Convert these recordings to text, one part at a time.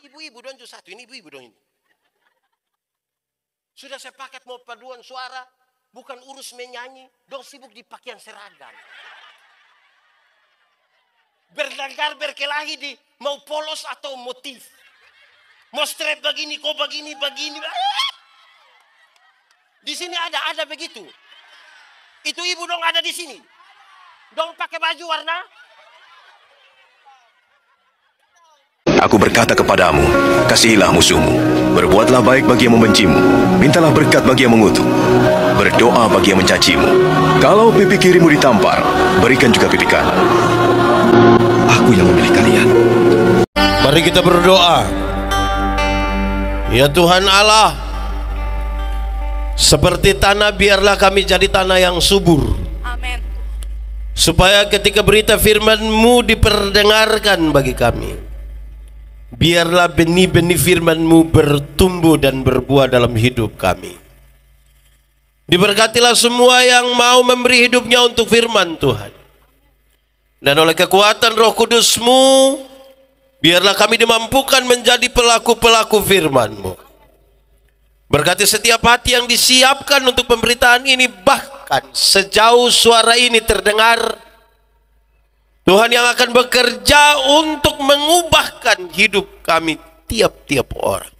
ibu-ibu dong satu, ini ibu-ibu dong ini. Sudah saya paket mau paduan suara, bukan urus menyanyi, dong sibuk di pakaian seragam. Berlanggar berkelahi di mau polos atau motif. Mau strap begini, kok begini. Di sini ada begitu. Itu ibu dong ada di sini. Dong pakai baju warna. Aku berkata kepadamu, kasihilah musuhmu, berbuatlah baik bagi yang membencimu, mintalah berkat bagi yang mengutuk, berdoa bagi yang mencacimu. Kalau pipi kirimu ditampar, berikan juga pipi kanan. Aku yang memilih kalian. Mari kita berdoa. Ya Tuhan Allah, seperti tanah biarlah kami jadi tanah yang subur. Amin. Supaya ketika berita firman-Mu diperdengarkan bagi kami, biarlah benih-benih firman-Mu bertumbuh dan berbuah dalam hidup kami. Diberkatilah semua yang mau memberi hidupnya untuk firman Tuhan. Dan oleh kekuatan Roh Kudus-Mu, biarlah kami dimampukan menjadi pelaku-pelaku firman-Mu. Berkati setiap hati yang disiapkan untuk pemberitaan ini, bahkan sejauh suara ini terdengar, Tuhan yang akan bekerja untuk mengubahkan hidup kami tiap-tiap orang.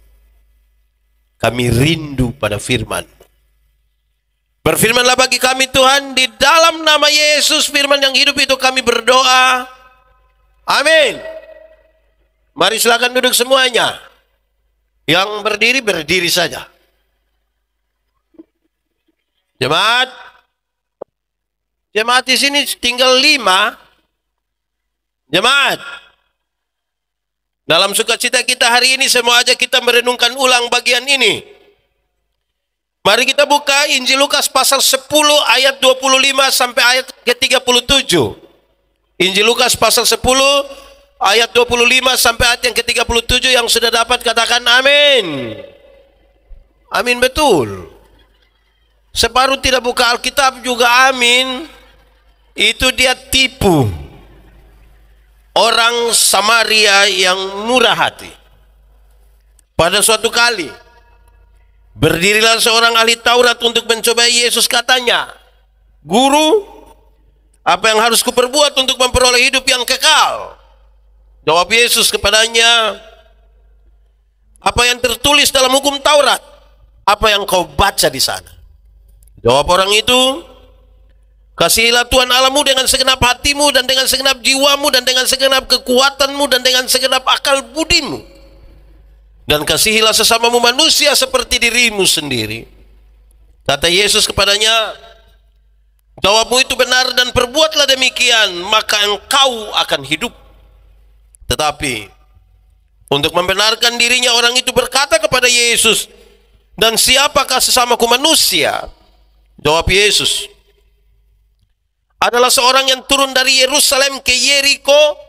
Kami rindu pada firman-Mu. Berfirmanlah bagi kami Tuhan, di dalam nama Yesus firman yang hidup itu kami berdoa. Amin. Mari silakan duduk semuanya. Yang berdiri, berdiri saja. Jemaat di sini tinggal 5. Jemaat, dalam sukacita kita hari ini saya mau ajak kita merenungkan ulang bagian ini. Mari kita buka Injil Lukas pasal 10 ayat 25 sampai ayat ke-37. Injil Lukas pasal 10 ayat 25 sampai ayat yang ke-37, yang sudah dapat katakan amin. Amin, betul. Separuh tidak buka Alkitab juga amin. Itu dia tipu orang Samaria yang murah hati. Pada suatu kali berdirilah seorang ahli Taurat untuk mencobai Yesus. Katanya, "Guru, apa yang harus kuperbuat untuk memperoleh hidup yang kekal?" Jawab Yesus kepadanya, "Apa yang tertulis dalam hukum Taurat? Apa yang kau baca di sana?" Jawab orang itu, "Kasihilah Tuhan Allahmu dengan segenap hatimu dan dengan segenap jiwamu dan dengan segenap kekuatanmu dan dengan segenap akal budimu. Dan kasihilah sesamamu manusia seperti dirimu sendiri." Kata Yesus kepadanya, "Jawabmu itu benar dan perbuatlah demikian, maka engkau akan hidup." Tetapi untuk membenarkan dirinya, orang itu berkata kepada Yesus, "Dan siapakah sesamaku manusia?" Jawab Yesus, "Adalah seorang yang turun dari Yerusalem ke Yeriko.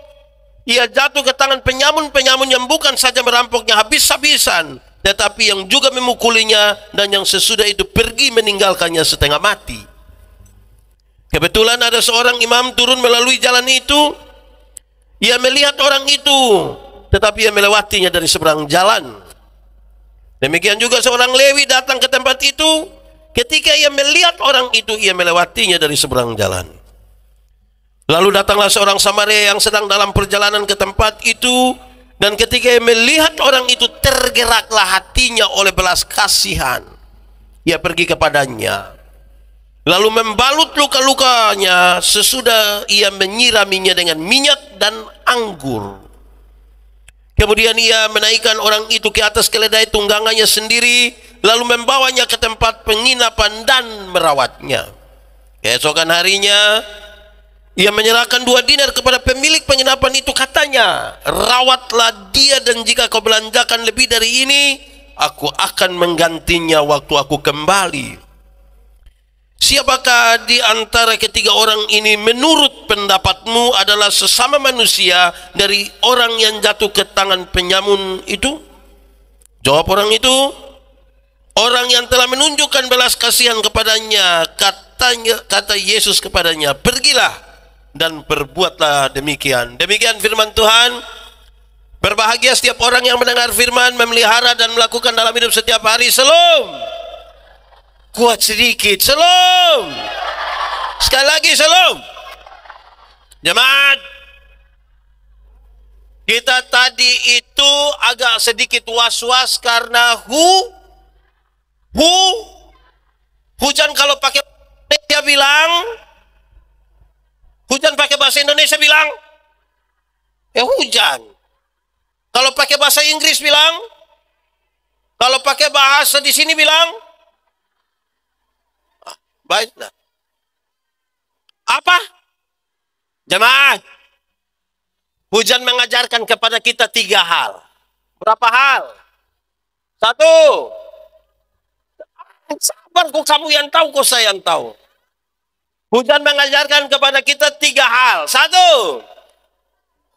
Ia jatuh ke tangan penyamun-penyamun yang bukan saja merampoknya habis-habisan, tetapi yang juga memukulinya, dan yang sesudah itu pergi meninggalkannya setengah mati. Kebetulan ada seorang imam turun melalui jalan itu. Ia melihat orang itu, tetapi ia melewatinya dari seberang jalan. Demikian juga seorang Lewi datang ke tempat itu. Ketika ia melihat orang itu, ia melewatinya dari seberang jalan. Lalu datanglah seorang Samaria yang sedang dalam perjalanan ke tempat itu, dan ketika ia melihat orang itu, tergeraklah hatinya oleh belas kasihan. Ia pergi kepadanya, lalu membalut luka-lukanya, sesudah ia menyiraminya dengan minyak dan anggur. Kemudian ia menaikkan orang itu ke atas keledai tunggangannya sendiri, lalu membawanya ke tempat penginapan dan merawatnya. Keesokan harinya ia menyerahkan 2 dinar kepada pemilik penginapan itu. Katanya, "Rawatlah dia, dan jika kau belanjakan lebih dari ini, aku akan menggantinya waktu aku kembali." Siapakah di antara ketiga orang ini menurut pendapatmu adalah sesama manusia dari orang yang jatuh ke tangan penyamun itu? Jawab orang itu, "Orang yang telah menunjukkan belas kasihan kepadanya." Kata Yesus kepadanya, "Pergilah dan perbuatlah demikian." Demikian firman Tuhan. Berbahagia setiap orang yang mendengar firman, memelihara dan melakukan dalam hidup setiap hari. Shalom. Kuat sedikit. Shalom. Sekali lagi shalom. Jemaat, kita tadi itu agak sedikit was-was karena hujan. Kalau pakai Indonesia bilang, hujan pakai bahasa Indonesia bilang, ya hujan. Kalau pakai bahasa Inggris bilang, kalau pakai bahasa di sini bilang, baiklah. Apa? Jemaat, hujan mengajarkan kepada kita 3 hal. Berapa hal? 1. Sabar kok kamu yang tahu, kok saya yang tahu. Hujan mengajarkan kepada kita 3 hal. 1.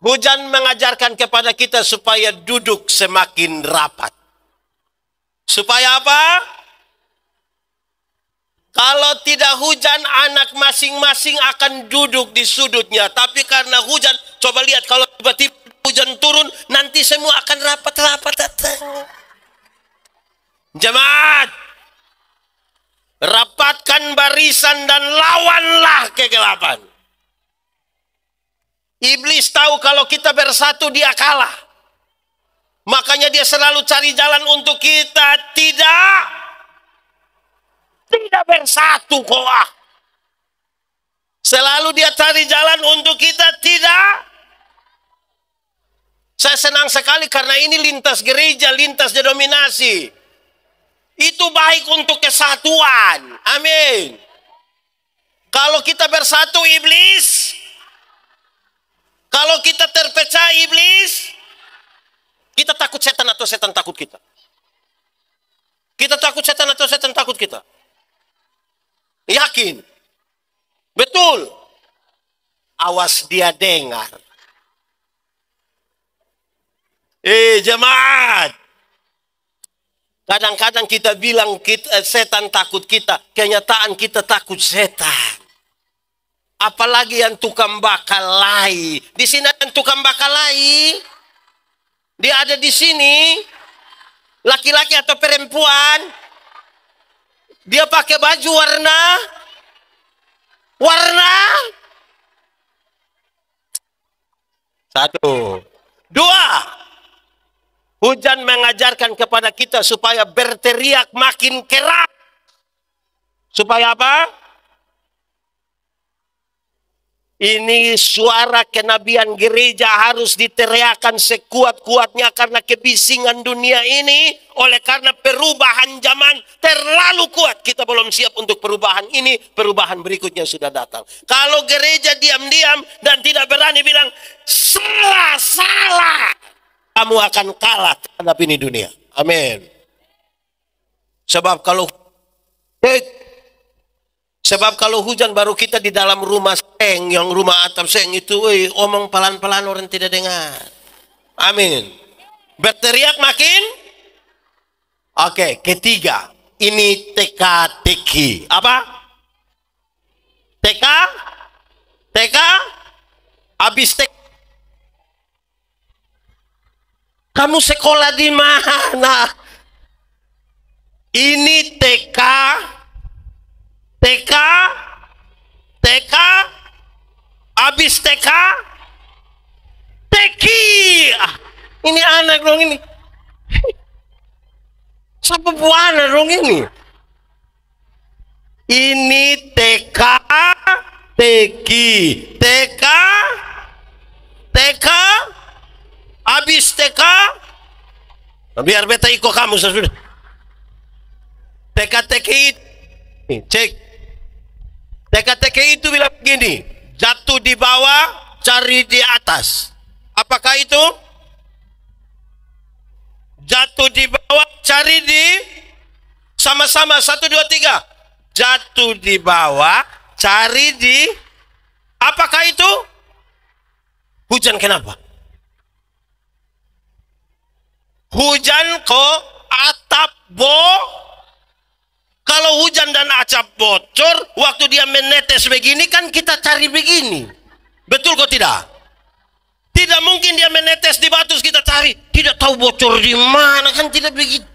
Hujan mengajarkan kepada kita supaya duduk semakin rapat. Supaya apa? Kalau tidak hujan, anak masing-masing akan duduk di sudutnya. Tapi karena hujan, coba lihat kalau tiba-tiba hujan turun, nanti semua akan rapat-rapat. Jemaat, rapatkan barisan dan lawanlah kegelapan. Iblis tahu kalau kita bersatu dia kalah. Makanya dia selalu cari jalan untuk kita tidak bersatu kok. Selalu dia cari jalan untuk kita tidak. Saya senang sekali karena ini lintas gereja, lintas denominasi. Itu baik untuk kesatuan. Amin. Kalau kita bersatu iblis, kalau kita terpecah iblis, kita takut setan atau setan takut kita? Kita takut setan atau setan takut kita? Yakin? Betul? Awas dia dengar. Jemaat. Kadang-kadang kita bilang setan takut kita. Kenyataan kita takut setan. Apalagi yang tukang bakalai. Di sini ada yang tukang bakalai. Dia ada di sini. Laki-laki atau perempuan. Dia pakai baju warna. 1. 2. Hujan mengajarkan kepada kita supaya berteriak makin keras. Supaya apa? Ini suara kenabian gereja harus diteriakan sekuat-kuatnya karena kebisingan dunia ini. Oleh karena perubahan zaman terlalu kuat. Kita belum siap untuk perubahan ini. Perubahan berikutnya sudah datang. Kalau gereja diam-diam dan tidak berani bilang, salah. Kamu akan kalah terhadap ini dunia. Amin. Sebab kalau hujan baru kita di dalam rumah seng, yang rumah atap seng itu, omong pelan-pelan orang tidak dengar. Amin. Berteriak makin. Oke, ketiga. Ini teka-teki. Apa? Teka? Habis teka. Kamu sekolah di mana? Ini teka, habis teki. Ini anak dong ini. Siapa buana dong ini? Ini teki, habis biar beta ikut kamu sudah. Teki, cek. Teka-teki itu bilang begini, jatuh di bawah, cari di atas. Apakah itu? Jatuh di bawah, cari di sama-sama 1, 2, 3. Jatuh di bawah, cari di. Apakah itu? Hujan kenapa? Hujan kok atap Kalau hujan dan atap bocor, waktu dia menetes begini kan kita cari begini. Betul kok tidak? Tidak mungkin dia menetes di batu kita cari, tidak tahu bocor di mana, kan tidak begitu.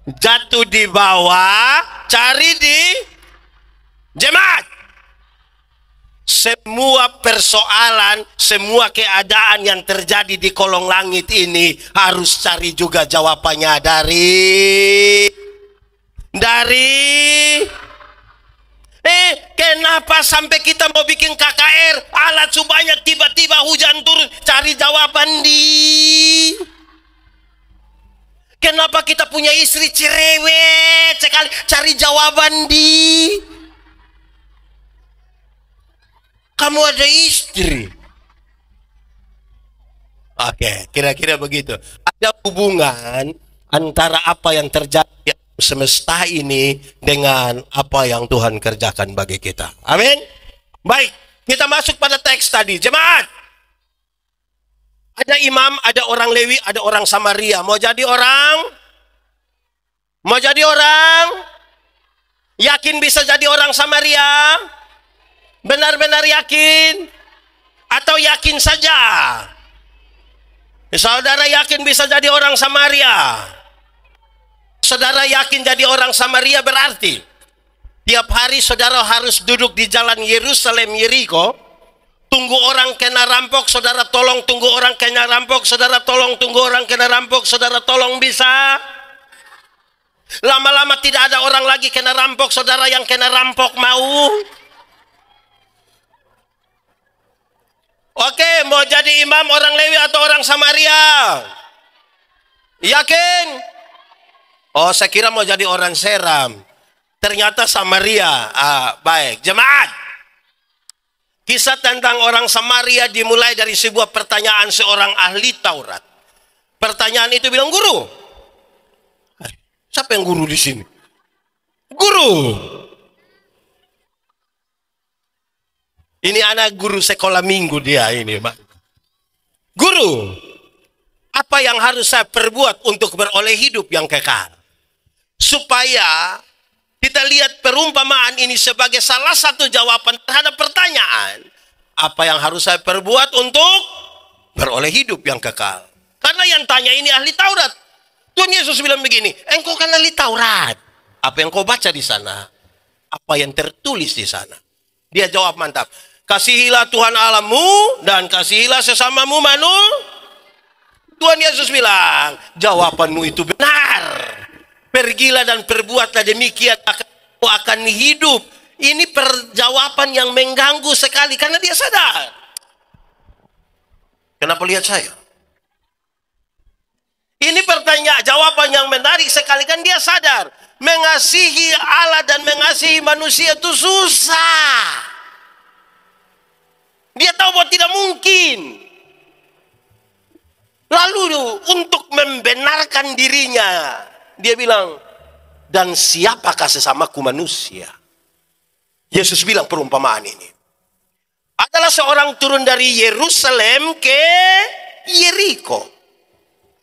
Jatuh di bawah, cari di jemaat. Semua persoalan, semua keadaan yang terjadi di kolong langit ini harus cari juga jawabannya dari kenapa sampai kita mau bikin KKR, alat sebanyak, tiba-tiba hujan turun, cari jawaban kenapa kita punya istri cerewet sekali, cari jawaban kamu ada istri. Oke, kira-kira begitu. Ada hubungan antara apa yang terjadi semesta ini dengan apa yang Tuhan kerjakan bagi kita. Amin. Baik, kita masuk pada teks tadi. Jemaat, ada imam, ada orang Lewi, ada orang Samaria. Mau jadi orang? Mau jadi orang? Yakin bisa jadi orang Samaria? Benar-benar yakin? Atau yakin saja? Saudara yakin bisa jadi orang Samaria? Saudara yakin jadi orang Samaria berarti tiap hari saudara harus duduk di jalan Yerusalem Yeriko, tunggu orang kena rampok, saudara tolong tunggu orang kena rampok, saudara tolong tunggu orang kena rampok, saudara tolong bisa. Lama-lama tidak ada orang lagi kena rampok, saudara yang kena rampok mau. Oke, mau jadi imam orang Lewi atau orang Samaria? Yakin? Oh, saya kira mau jadi orang Seram. Ternyata Samaria. Baik. Jemaat, kisah tentang orang Samaria dimulai dari sebuah pertanyaan seorang ahli Taurat. Pertanyaan itu bilang, guru. Siapa yang guru di sini? Guru. Ini anak guru sekolah minggu dia ini, Pak. Guru, apa yang harus saya perbuat untuk beroleh hidup yang kekal? Supaya kita lihat perumpamaan ini sebagai salah satu jawaban terhadap pertanyaan, apa yang harus saya perbuat untuk beroleh hidup yang kekal? Karena yang tanya ini ahli Taurat. Tuhan Yesus bilang begini, engkau kan ahli Taurat. Apa yang kau baca di sana? Apa yang tertulis di sana? Dia jawab mantap. Kasihilah Tuhan Allahmu dan kasihilah sesamamu Tuhan Yesus bilang, jawabanmu itu benar. Pergilah dan perbuatlah demikian, kau akan hidup. Ini perjawaban yang mengganggu sekali karena dia sadar. Kenapa lihat saya? Ini pertanyaan, jawaban yang menarik sekali kan dia sadar. Mengasihi Allah dan mengasihi manusia itu susah. Dia tahu bahwa tidak mungkin. Lalu untuk membenarkan dirinya, dia bilang, dan siapakah sesamaku manusia? Yesus bilang perumpamaan ini. Adalah seorang turun dari Yerusalem ke Yeriko.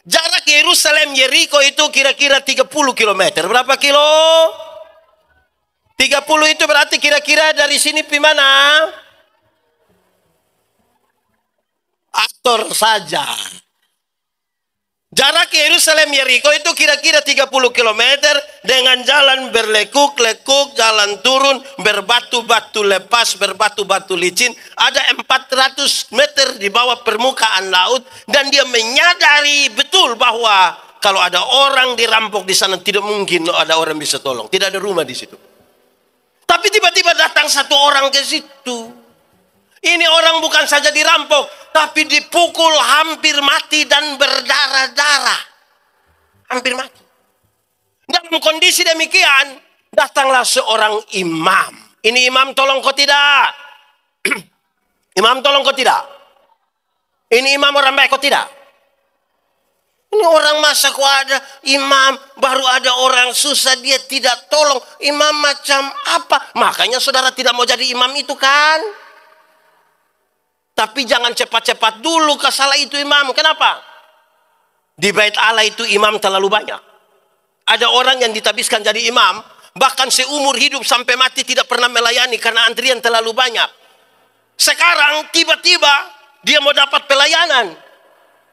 Jarak Yerusalem Yeriko itu kira-kira 30 km. Berapa kilo? 30 itu berarti kira-kira dari sini pi mana? Aktor saja. Jarak Yerusalem Yeriko itu kira-kira 30 km dengan jalan berlekuk-lekuk, jalan turun, berbatu-batu lepas, berbatu-batu licin. Ada 400 meter di bawah permukaan laut dan dia menyadari betul bahwa kalau ada orang dirampok di sana tidak mungkin ada orang bisa tolong. Tidak ada rumah di situ. Tapi tiba-tiba datang satu orang ke situ. Ini orang bukan saja dirampok, tapi dipukul hampir mati dan berdarah-darah. Hampir mati. Dalam kondisi demikian, datanglah seorang imam. Ini imam tolong kau tidak? Imam tolong kau tidak? Ini imam orang baik kau tidak? Ini orang masa kau ada imam, baru ada orang susah dia tidak tolong. Imam macam apa? Makanya saudara tidak mau jadi imam itu kan? Tapi jangan cepat-cepat dulu ke salah itu imam. Kenapa? Di bait Allah itu imam terlalu banyak. Ada orang yang ditabiskan jadi imam, bahkan seumur hidup sampai mati tidak pernah melayani karena antrian terlalu banyak. Sekarang tiba-tiba Dia mau dapat pelayanan.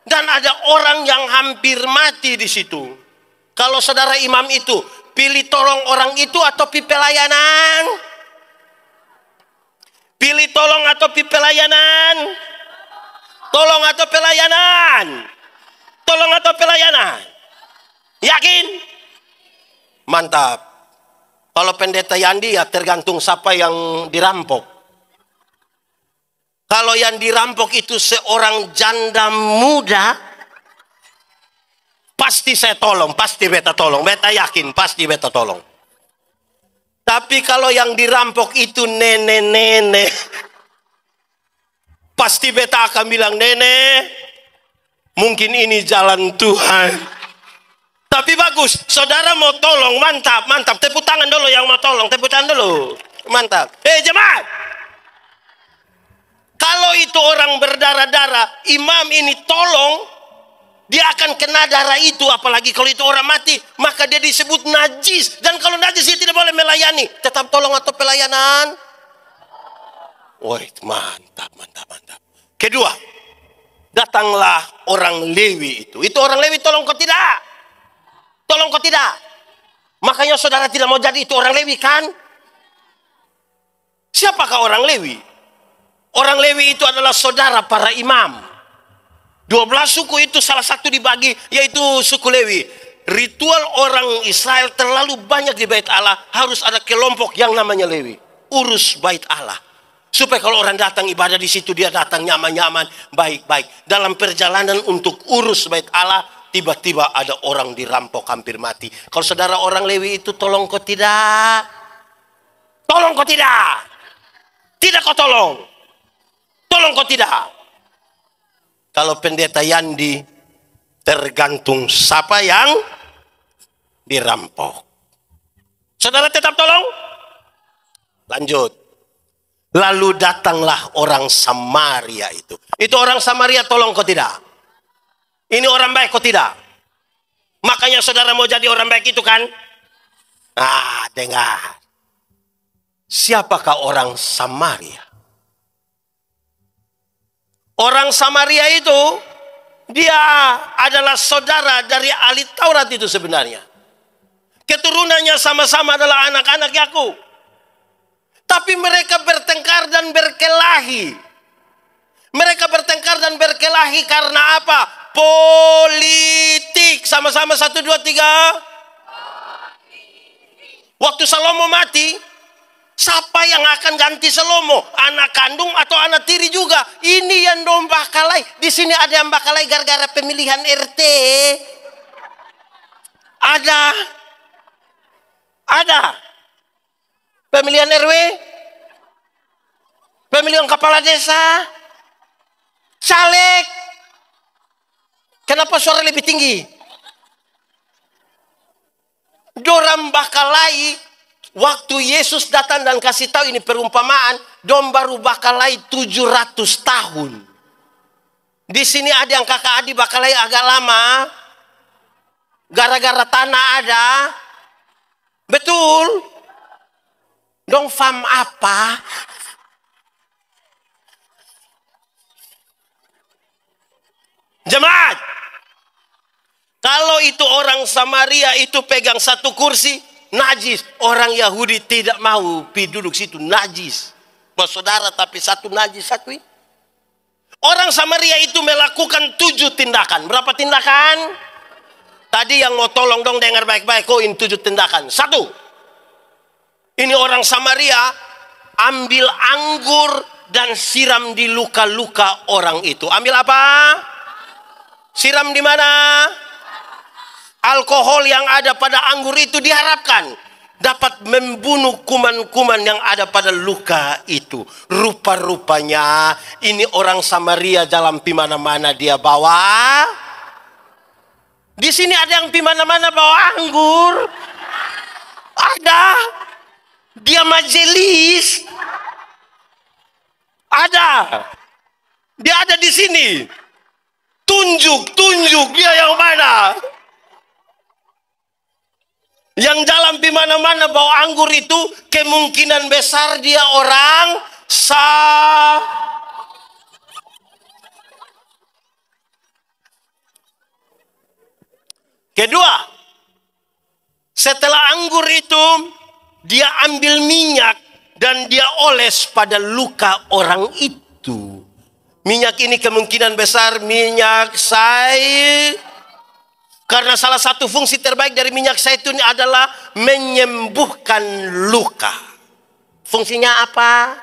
Dan ada orang yang hampir mati di situ. Kalau saudara imam itu, pilih tolong orang itu atau pilih pelayanan? Pilih tolong atau pilih pelayanan? Tolong atau pelayanan? Tolong atau pelayanan? Yakin? Mantap. Kalau pendeta Yandi ya tergantung siapa yang dirampok. Kalau yang dirampok itu seorang janda muda, pasti saya tolong, pasti beta tolong. Beta yakin pasti beta tolong. Tapi kalau yang dirampok itu nenek-nenek, pasti beta akan bilang, nenek, mungkin ini jalan Tuhan. Tapi bagus, saudara mau tolong, mantap, mantap. Tepuk tangan dulu yang mau tolong, tepuk tangan dulu. Mantap. Jemaat. Kalau itu orang berdarah-darah, imam ini tolong, dia akan kena darah itu. Apalagi kalau itu orang mati, maka dia disebut najis. Dan kalau najis dia tidak boleh melayani. Tetap tolong atau pelayanan? Wah, mantap, mantap, mantap. Kedua, datanglah orang Lewi itu. Itu orang Lewi tolong kau tidak? Tolong kau tidak? Makanya saudara tidak mau jadi itu orang Lewi kan? Siapakah orang Lewi? Orang Lewi itu adalah saudara para imam. 12 suku itu salah satu dibagi, yaitu suku Lewi. Ritual orang Israel terlalu banyak di bait Allah, harus ada kelompok yang namanya Lewi. Urus bait Allah. Supaya kalau orang datang ibadah di situ, dia datang nyaman-nyaman, baik-baik. Dalam perjalanan untuk urus bait Allah, tiba-tiba ada orang dirampok hampir mati. Kalau saudara orang Lewi itu tolong kau tidak? Tolong kau tidak? Tidak kau tolong? Tolong kau tidak? Kalau pendeta Yandi, tergantung siapa yang dirampok. Saudara tetap tolong? Lanjut. Lalu datanglah orang Samaria itu. Itu orang Samaria tolong kau tidak? Ini orang baik kau tidak? Makanya saudara mau jadi orang baik itu kan? Dengar. Siapakah orang Samaria? Orang Samaria itu, dia adalah saudara dari ahli Taurat itu sebenarnya. Keturunannya sama-sama adalah anak-anak Yakub. Tapi mereka bertengkar dan berkelahi. Mereka bertengkar dan berkelahi karena apa? Politik. Sama-sama 1, 2, 3. Waktu Salomo mati, siapa yang akan ganti Salomo? Anak kandung atau anak tiri juga? Ini yang domba kalai. Di sini ada yang bakalai gara-gara pemilihan RT. Ada. Pemilihan RW. Pemilihan kepala desa. Caleg. Kenapa suara lebih tinggi? Dorang bakalai. Waktu Yesus datang dan kasih tahu ini perumpamaan, domba bakalai 700 tahun. Di sini ada yang kakak adik bakalai agak lama, gara-gara tanah ada. Betul? Dong fam apa? Jemaat, kalau itu orang Samaria itu pegang satu kursi, najis. Orang Yahudi tidak mau duduk situ, najis. Mas saudara, tapi satu najis satu ini. Orang Samaria itu melakukan 7 tindakan. Berapa tindakan? Tadi yang mau tolong dong dengar baik-baik. Oh, ini 7 tindakan. 1. Ini orang Samaria ambil anggur dan siram di luka-luka orang itu. Ambil apa? Siram di mana? Alkohol yang ada pada anggur itu diharapkan dapat membunuh kuman-kuman yang ada pada luka itu. Rupa-rupanya ini orang Samaria jalan pi mana-mana dia bawa. Di sini ada yang pi mana-mana bawa anggur. Ada. Dia majelis. Ada. Dia ada di sini. Tunjuk dia yang mana. Yang jalan di mana-mana bawa anggur itu kemungkinan besar dia orang Setelah anggur itu, dia ambil minyak dan dia oles pada luka orang itu. Minyak ini kemungkinan besar minyak karena salah satu fungsi terbaik dari minyak zaitun adalah menyembuhkan luka. Fungsinya apa?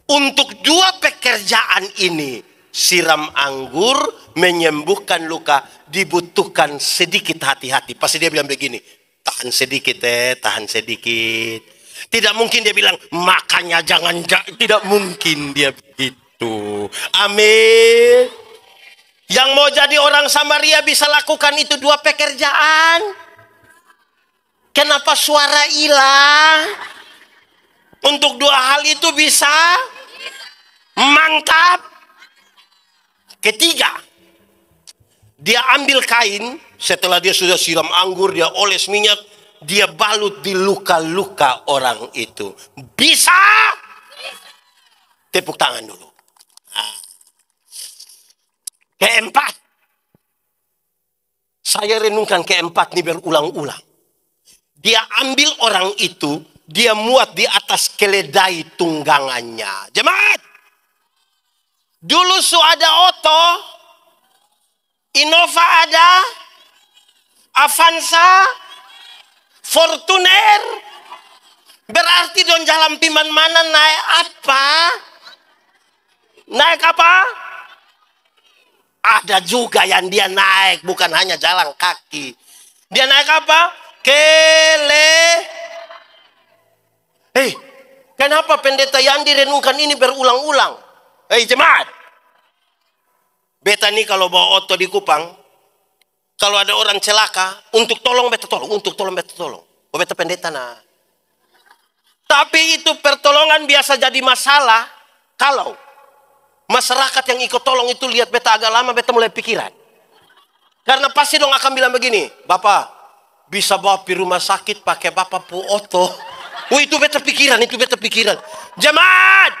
Untuk dua pekerjaan ini, siram anggur, menyembuhkan luka, dibutuhkan sedikit hati-hati. Pasti dia bilang begini, tahan sedikit tahan sedikit. Tidak mungkin dia bilang, makanya jangan, tidak mungkin dia begitu. Amin. Yang mau jadi orang Samaria bisa lakukan itu dua pekerjaan. Kenapa suara hilang? Untuk dua hal itu bisa mantap. Ketiga, dia ambil kain, setelah dia sudah siram anggur, dia oles minyak, dia balut di luka-luka orang itu. Bisa? Tepuk tangan dulu. Keempat, saya renungkan keempat ini berulang-ulang. Dia ambil orang itu, dia muat di atas keledai tunggangannya. Jemaat, dulu ada Otto, Innova ada, Avanza, Fortuner. Berarti don jalan piman mana naik apa? Naik apa? Ada juga yang dia naik, bukan hanya jalan kaki. Dia naik apa? Kenapa pendeta Yandi renungkan ini berulang-ulang? Jemaat. Beta nih kalau bawa oto di Kupang, kalau ada orang celaka, untuk tolong beta tolong, untuk tolong beta tolong. Beta pendeta nah. Tapi itu pertolongan biasa jadi masalah kalau masyarakat yang ikut tolong itu lihat beta agak lama, beta mulai pikiran. Karena pasti dong akan bilang begini, Bapak bisa bawa pi rumah sakit pakai Bapak pu oto. Itu beta pikiran, itu beta pikiran. Jemaat,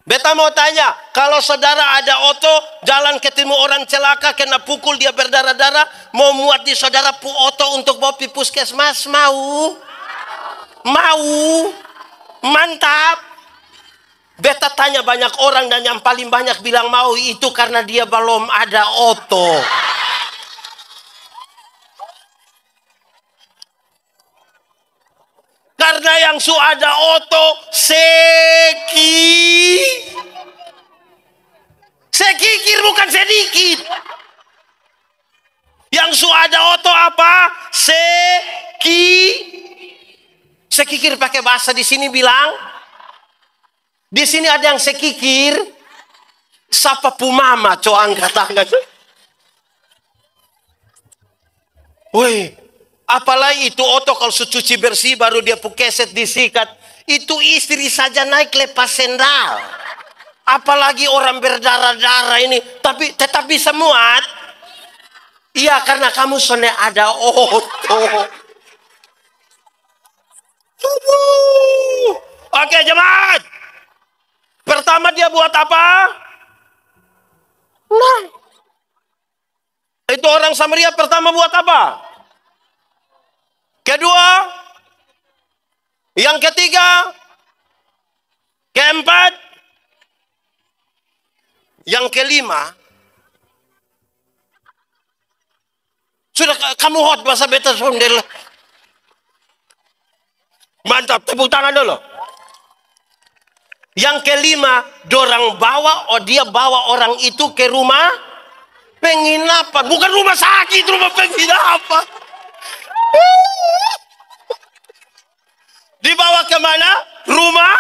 beta mau tanya, kalau saudara ada oto, jalan ketemu orang celaka, kena pukul, dia berdarah-darah, mau muat di saudara pu oto untuk bawa pi puskesmas, mau? Mau? Mantap. Beta tanya banyak orang dan yang paling banyak bilang mau, itu karena dia belum ada oto. Karena yang su ada oto sekikir bukan sedikit. Yang su ada oto apa? Sekikir pakai bahasa di sini bilang. Di sini ada yang sekikir. Sapa pumama co angkat tangan. Woi, apalagi itu oto kalau cuci bersih baru dia pukeset disikat. Itu istri saja naik lepas sendal. Apalagi orang berdarah-darah ini. Tapi tetap bisa muat. Iya, karena kamu sone ada oto. Oke jemaat. Pertama dia buat apa? Nah. Itu orang Samaria pertama buat apa? Kedua. Yang ketiga. Keempat. Yang kelima. Sudah kamu hot bahasa beta sondel. Mantap, tepuk tangan dulu. Yang kelima, dia bawa orang itu ke rumah penginapan. Bukan rumah sakit, rumah penginapan. Dibawa kemana? Rumah.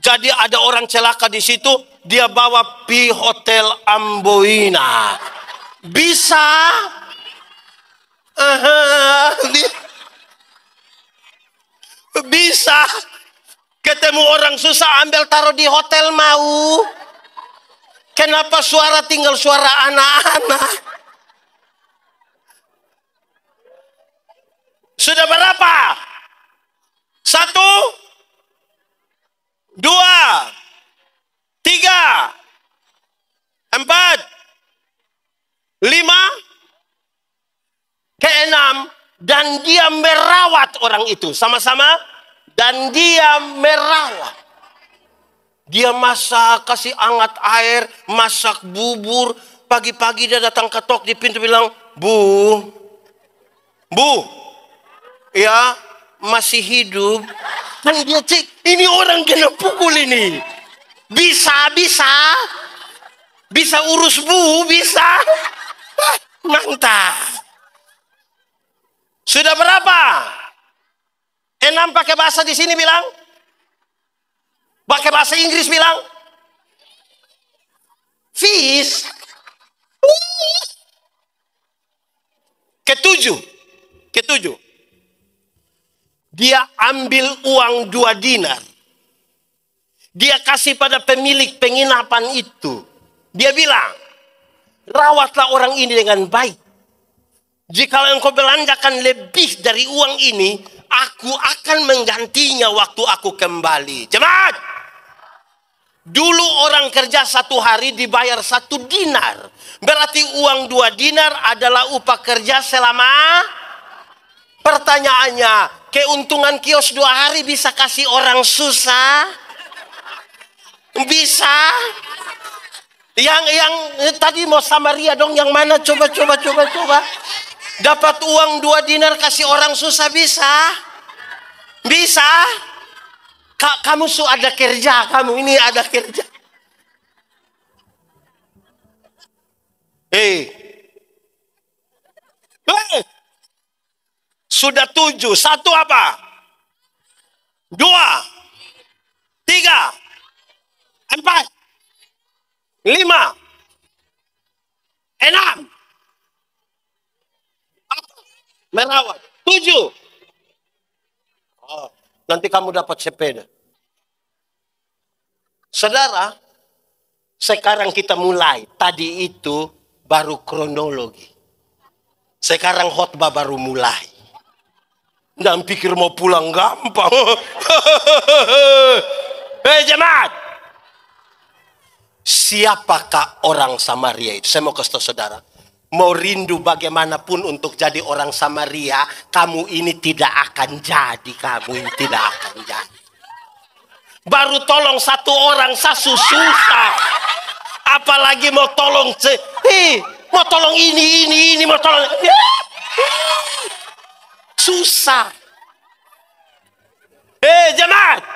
Jadi ada orang celaka di situ, dia bawa pi Hotel Amboina. Bisa. Bisa. Ketemu orang susah, ambil taruh di hotel mau. Kenapa suara tinggal suara anak-anak? Sudah berapa? 1, 2, 3, 4, 5, dan dia merawat orang itu. Sama-sama. Dan dia merawat. Dia masak, kasih hangat air, masak bubur. Pagi-pagi dia datang ketok di pintu bilang, Bu, ya masih hidup. Kan dia cek, ini orang kena pukul ini. Bisa urus Bu, bisa. Mantap. Sudah berapa? 6 pakai bahasa di sini bilang. Pakai bahasa Inggris bilang. Fish. Ketujuh. Dia ambil uang 2 dinar. Dia kasih pada pemilik penginapan itu. Dia bilang, rawatlah orang ini dengan baik. Jika engkau belanjakan lebih dari uang ini, aku akan menggantinya waktu aku kembali. Jemaat, dulu orang kerja 1 hari dibayar 1 dinar. Berarti uang 2 dinar adalah upah kerja selama. Pertanyaannya, keuntungan kios 2 hari bisa kasih orang susah? Bisa? Yang tadi mau Samaria dong, yang mana? Coba. Dapat uang 2 dinar kasih orang susah bisa? Bisa? Kamu ada kerja, kamu ini ada kerja. Sudah 7. 1 apa? 2, 3, 4, 5, 6. Merawat. 7. Oh, nanti kamu dapat sepeda. Saudara, sekarang kita mulai. Tadi itu baru kronologi. Sekarang khotbah baru mulai. Dan pikir mau pulang gampang. Hei jemaat. Siapakah orang Samaria itu? Saya mau kasih tahu saudara. Mau rindu bagaimanapun untuk jadi orang Samaria, kamu ini tidak akan jadi. Kamu ini tidak akan jadi. Baru tolong 1 orang susah. Apalagi mau tolong mau tolong ini mau tolong. Susah. Jemaat.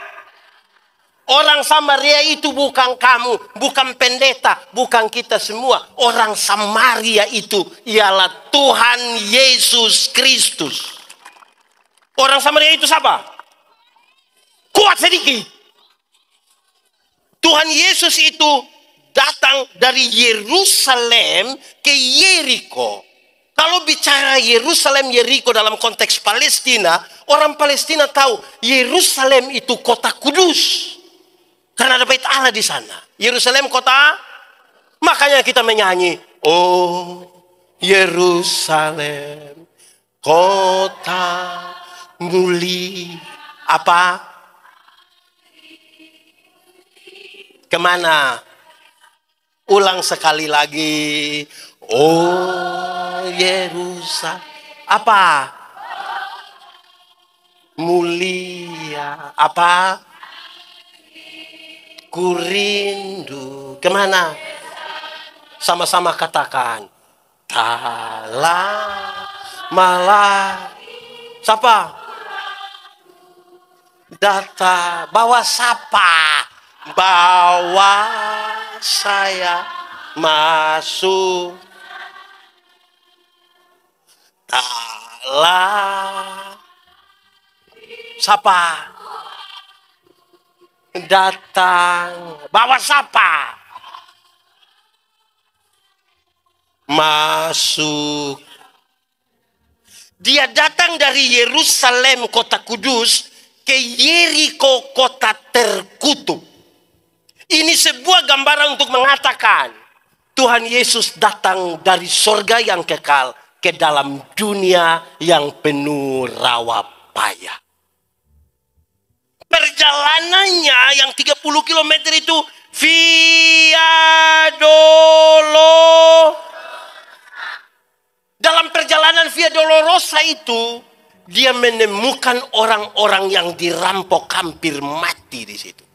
Orang Samaria itu bukan kamu, bukan pendeta, bukan kita semua. Orang Samaria itu ialah Tuhan Yesus Kristus. Orang Samaria itu siapa? Kuat sedikit. Tuhan Yesus itu datang dari Yerusalem ke Yeriko. Kalau bicara Yerusalem, Yeriko dalam konteks Palestina, orang Palestina tahu Yerusalem itu kota kudus. Karena ada bait Allah di sana. Yerusalem kota, makanya kita menyanyi, oh Yerusalem, kota mulia. Apa? Kemana? Ulang sekali lagi. Oh Yerusalem. Apa? Mulia. Apa? Kurindu. Kemana? Sama-sama katakan. Malah. Siapa? Data. Bawa siapa? Bawa saya masuk. Siapa? Datang. Bawa siapa? Masuk. Dia datang dari Yerusalem kota kudus ke Yeriko kota terkutuk. Ini sebuah gambaran untuk mengatakan Tuhan Yesus datang dari sorga yang kekal ke dalam dunia yang penuh rawa payah. Perjalanannya yang 30 km itu Via Dolorosa. Dalam perjalanan Via Dolorosa dosa itu, dia menemukan orang-orang yang dirampok hampir mati di situ.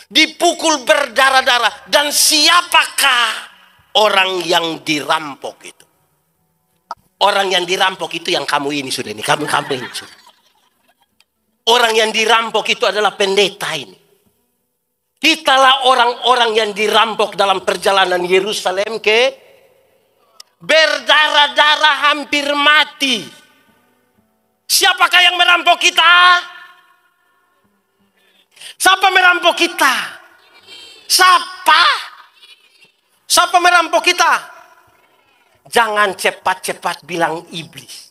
Dipukul berdarah-darah. Dan siapakah orang yang dirampok itu? Orang yang dirampok itu yang kamu ini sudah ini. Kamu ini sudah. Orang yang dirampok itu adalah pendeta ini. Kitalah orang-orang yang dirampok dalam perjalanan Yerusalem ke berdarah-darah hampir mati. Siapakah yang merampok kita? Siapa merampok kita? Siapa merampok kita? Jangan cepat-cepat bilang iblis.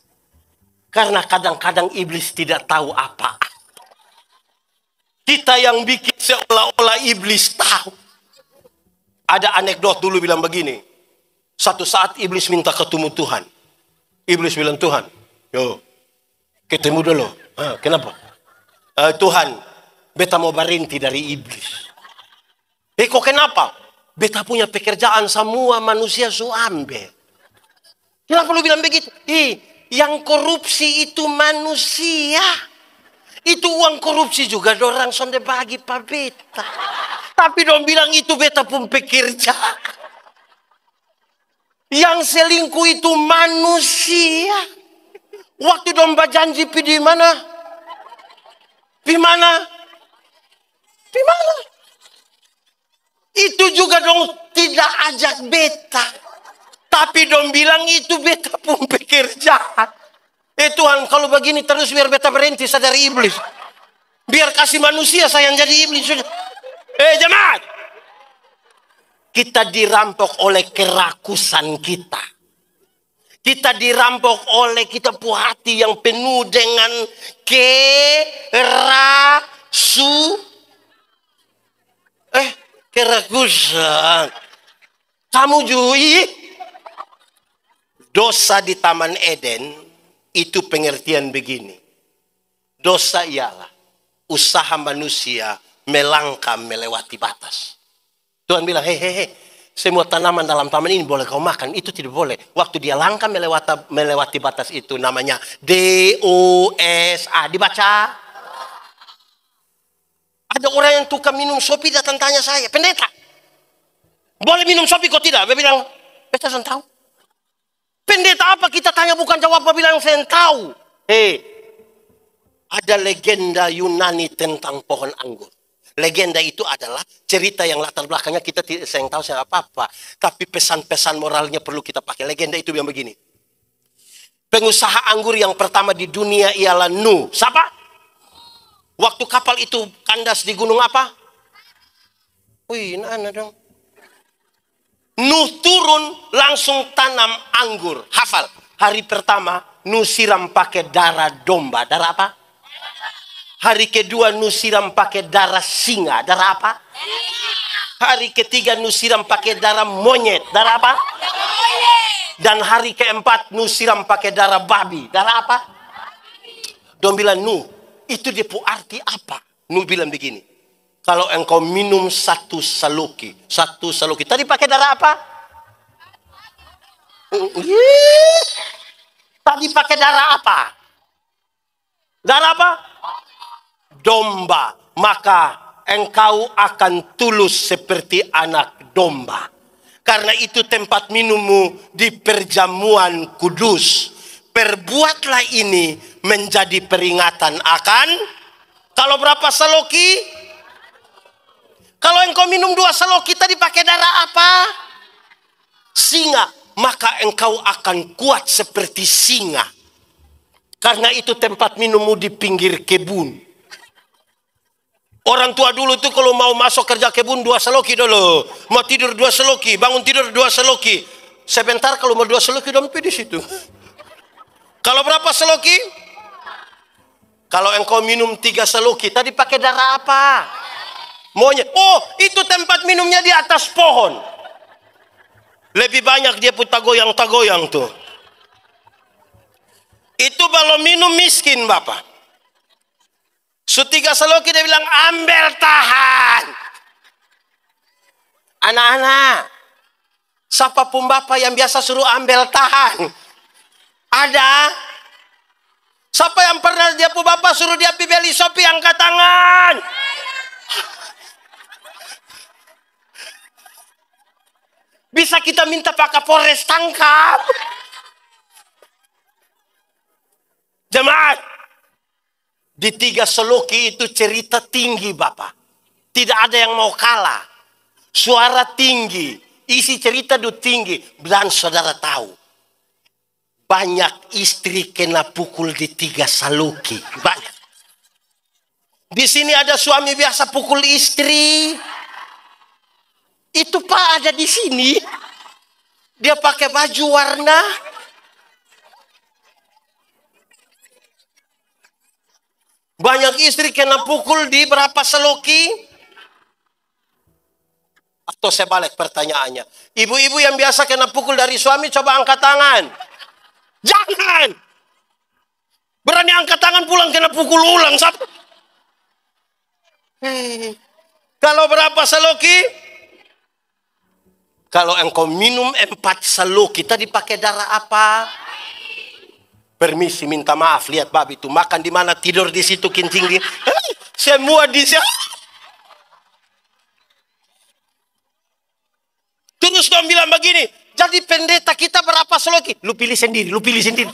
Karena kadang-kadang iblis tidak tahu apa. Kita yang bikin seolah-olah iblis tahu. Ada anekdot dulu bilang begini. Satu saat iblis minta ketemu Tuhan. Iblis bilang, Tuhan, yo, ketemu dulu. Kenapa? Tuhan, beta mau berhenti dari iblis. Kok kenapa? Beta punya pekerjaan semua manusia su ambil. Kenapa lu bilang begitu? Yang korupsi itu manusia. Itu uang korupsi juga dorang sonde bagi pa beta. Tapi dong bilang itu beta pun pekerja. Yang selingkuh itu manusia. Waktu dong berjanji di mana? Di mana? Itu juga dong tidak ajak beta. Tapi dong bilang itu beta pun pekerjaan. Tuhan, kalau begini terus biar beta berhenti saya dari iblis. Biar kasih manusia saya yang jadi iblis. Jemaat. Kita dirampok oleh kerakusan kita. Kita dirampok oleh kita punya hati yang penuh dengan kerakusan. Kamu Jui. Dosa di Taman Eden. Itu pengertian begini. Dosa ialah usaha manusia melangkah melewati batas. Tuhan bilang, semua tanaman dalam taman ini boleh kau makan. Itu tidak boleh. Waktu dia langkah melewati batas itu namanya DOSA. Dibaca. Ada orang yang tukang minum sopi datang tanya saya, pendeta, boleh minum sopi kok tidak? Dia bilang, beta saya tahu. Pendeta apa kita tanya bukan jawab, bilang saya tahu. Ada legenda Yunani tentang pohon anggur. Legenda itu adalah cerita yang latar belakangnya kita tidak tahu apa-apa. Tapi pesan-pesan moralnya perlu kita pakai. Legenda itu yang begini. Pengusaha anggur yang pertama di dunia ialah Nuh. Siapa? Waktu kapal itu kandas di gunung apa? Wih, nah dong. Nuh turun langsung tanam anggur. Hafal. Hari pertama Nuh siram pakai darah domba. Darah apa? Hari kedua Nuh siram pakai darah singa. Darah apa? Hari ketiga Nuh siram pakai darah monyet. Darah apa? Dan hari keempat Nuh siram pakai darah babi. Darah apa? Dong bilang, Nuh, itu dia arti apa? Nuh bilang begini. Kalau engkau minum satu saloki. Tadi pakai darah apa? Tadi pakai darah apa? Darah apa? Domba. Maka engkau akan tulus seperti anak domba. Karena itu tempat minummu di perjamuan kudus. Perbuatlah ini menjadi peringatan akan. Kalau berapa saloki? Kalau engkau minum 2 saloki tadi pakai darah apa? Singa. Maka engkau akan kuat seperti singa. Karena itu tempat minummu di pinggir kebun. Orang tua dulu tuh kalau mau masuk kerja kebun 2 saloki dulu. Mau tidur 2 saloki. Bangun tidur 2 saloki. Sebentar kalau mau 2 saloki dong di situ. Kalau berapa saloki? Kalau engkau minum 3 saloki tadi pakai darah apa? Monyet. Oh, itu tempat minumnya di atas pohon. Lebih banyak dia pun tagoyang tuh. Itu kalau minum miskin Bapak. 3 saloki dia bilang, ambil tahan. Anak-anak, siapapun Bapak yang biasa suruh ambil tahan. Ada? Siapa yang pernah dia pu bapak suruh dia pi beli Shopee, angkat tangan. Bisa kita minta Pak Kapolres tangkap. Jemaat, di 3 Saloki itu cerita tinggi Bapak. Tidak ada yang mau kalah. Suara tinggi, isi cerita itu tinggi. Dan saudara tahu, banyak istri kena pukul di 3 Saloki. Banyak. Di sini ada suami biasa pukul istri. Itu Pak ada di sini. Dia pakai baju warna. Banyak istri kena pukul di berapa Saloki? Atau saya balik pertanyaannya. Ibu-ibu yang biasa kena pukul dari suami, coba angkat tangan. Jangan! Berani angkat tangan pulang kena pukul ulang. Kalau berapa Saloki? Kalau engkau minum 4 Saloki, tadi pakai darah apa? Permisi, minta maaf, lihat babi itu makan di mana, tidur di situ, kencing di semua di situ. Terus dong bilang begini, jadi pendeta kita berapa Saloki? Lu pilih sendiri, lu pilih sendiri.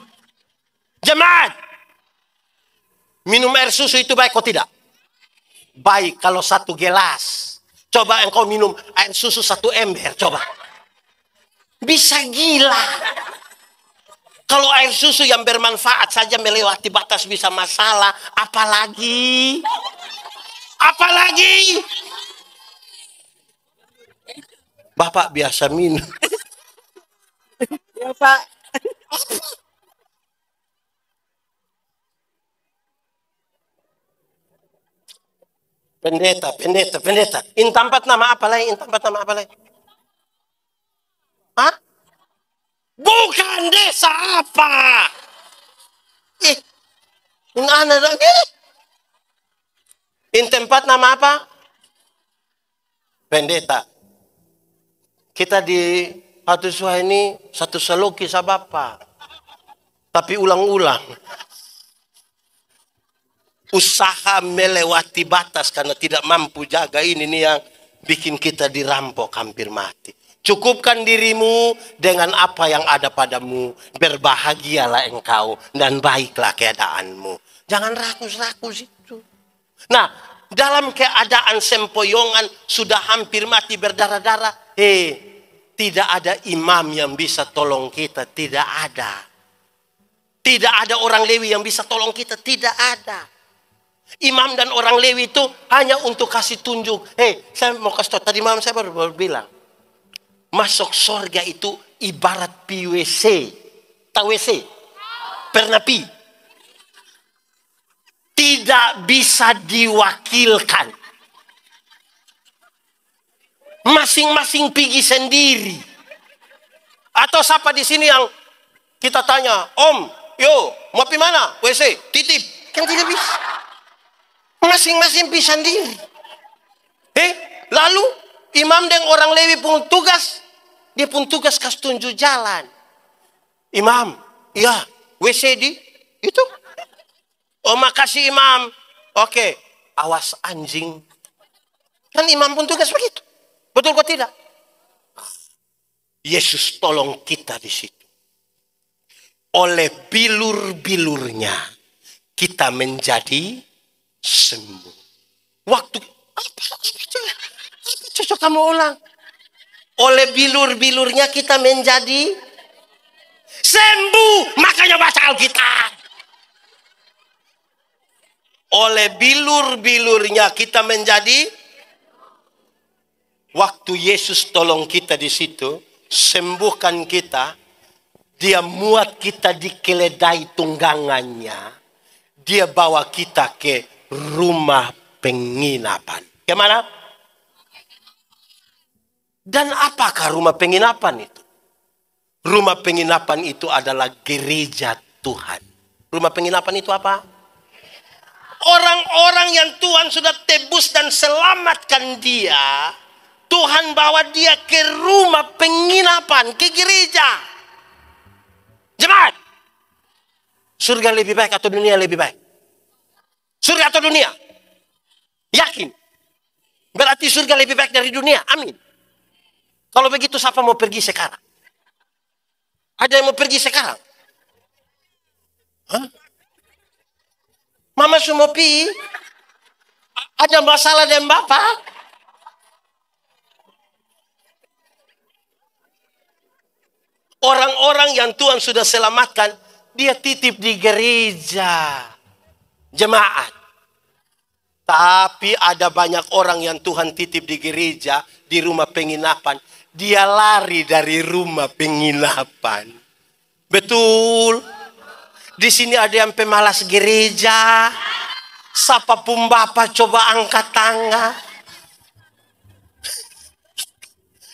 Jemaat, minum air susu itu baik atau tidak? Baik kalau 1 gelas. Coba engkau minum air susu 1 ember, coba. Bisa gila. Kalau air susu yang bermanfaat saja melewati batas bisa masalah, apalagi? Apalagi? Bapak biasa minum. Ya Pak. Pendeta. Intampat nama apa lagi? Hah? Bukan desa apa? Ini anak lagi. Intempat nama apa? Pendeta. Kita di Hatusua ini 1 Saloki sa Bapak. Tapi ulang-ulang. Usaha melewati batas karena tidak mampu jaga ini nih yang bikin kita dirampok hampir mati. Cukupkan dirimu dengan apa yang ada padamu. Berbahagialah engkau dan baiklah keadaanmu. Jangan rakus-rakus itu. Nah, dalam keadaan sempoyongan sudah hampir mati berdarah-darah. Tidak ada imam yang bisa tolong kita. Tidak ada. Tidak ada orang Lewi yang bisa tolong kita. Tidak ada. Imam dan orang Lewi itu hanya untuk kasih tunjuk. Saya mau kasih tahu. Tadi malam saya baru bilang. Masuk surga itu ibarat PWC. Tahu WC? Pernah pi? Tidak bisa diwakilkan. Masing-masing pergi sendiri. Atau siapa di sini yang kita tanya, Om, yo, mau pi mana? WC, titip. Kan tidak bisa. Masing-masing pergi sendiri. Lalu imam dan orang Lewi pun tugas. Dia pun tugas kasih tunjuk jalan. Imam, iya, WC di itu. Oh, makasih imam. Oke, awas anjing. Kan imam pun tugas begitu. Betul kok tidak? Yesus tolong kita di situ. Oleh bilur-bilurnya kita menjadi sembuh. Waktu apa cocok kamu ulang? Oleh bilur-bilurnya kita menjadi sembuh. Makanya baca Alkitab. Oleh bilur-bilurnya kita menjadi. Waktu Yesus tolong kita di situ, sembuhkan kita, dia muat kita di keledai tunggangannya, dia bawa kita ke rumah penginapan. Kemana? Dan apakah rumah penginapan itu? Rumah penginapan itu adalah gereja Tuhan. Rumah penginapan itu apa? Orang-orang yang Tuhan sudah tebus dan selamatkan dia, Tuhan bawa dia ke rumah penginapan, ke gereja. Jemaat, Surga lebih baik atau dunia lebih baik? Surga atau dunia? Yakin? Berarti surga lebih baik dari dunia. Amin. Kalau begitu siapa mau pergi sekarang? Ada yang mau pergi sekarang? Hah? Mama semua pi? Ada masalah dengan bapak? Orang-orang yang Tuhan sudah selamatkan, dia titip di gereja, jemaat. Tapi ada banyak orang yang Tuhan titip di gereja, di rumah penginapan. Dia lari dari rumah penginapan. Betul. Di sini ada yang pemalas gereja. Siapapun bapak coba angkat tangan.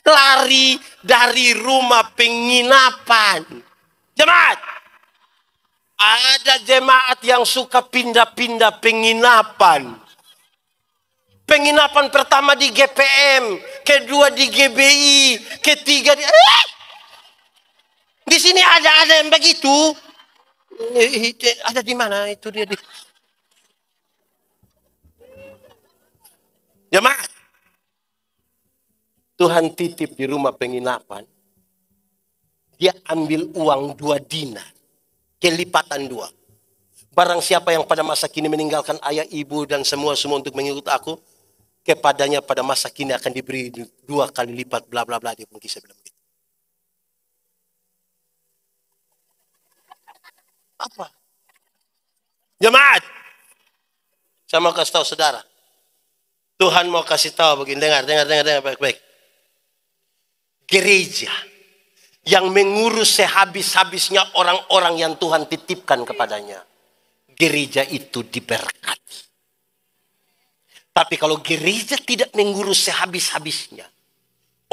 Lari dari rumah penginapan. Jemaat. Ada jemaat yang suka pindah-pindah penginapan. Penginapan pertama di GPM, kedua di GBI, ketiga di... Di sini ada yang begitu. Ada di mana itu dia? Jemaat. Tuhan titip di rumah penginapan. Dia ambil uang 2 dinar. Kelipatan 2. Barang siapa yang pada masa kini meninggalkan ayah, ibu, dan semua untuk mengikut aku, kepadanya pada masa kini akan diberi 2 kali lipat, bla bla bla. Dia pun kisah bilang begitu. Apa? Jemaat. Saya mau kasih tahu saudara. Tuhan mau kasih tahu begini. Dengar baik-baik. Gereja yang mengurus sehabis-habisnya orang-orang yang Tuhan titipkan kepadanya. Gereja itu diberkati. Tapi kalau gereja tidak mengurus sehabis-habisnya,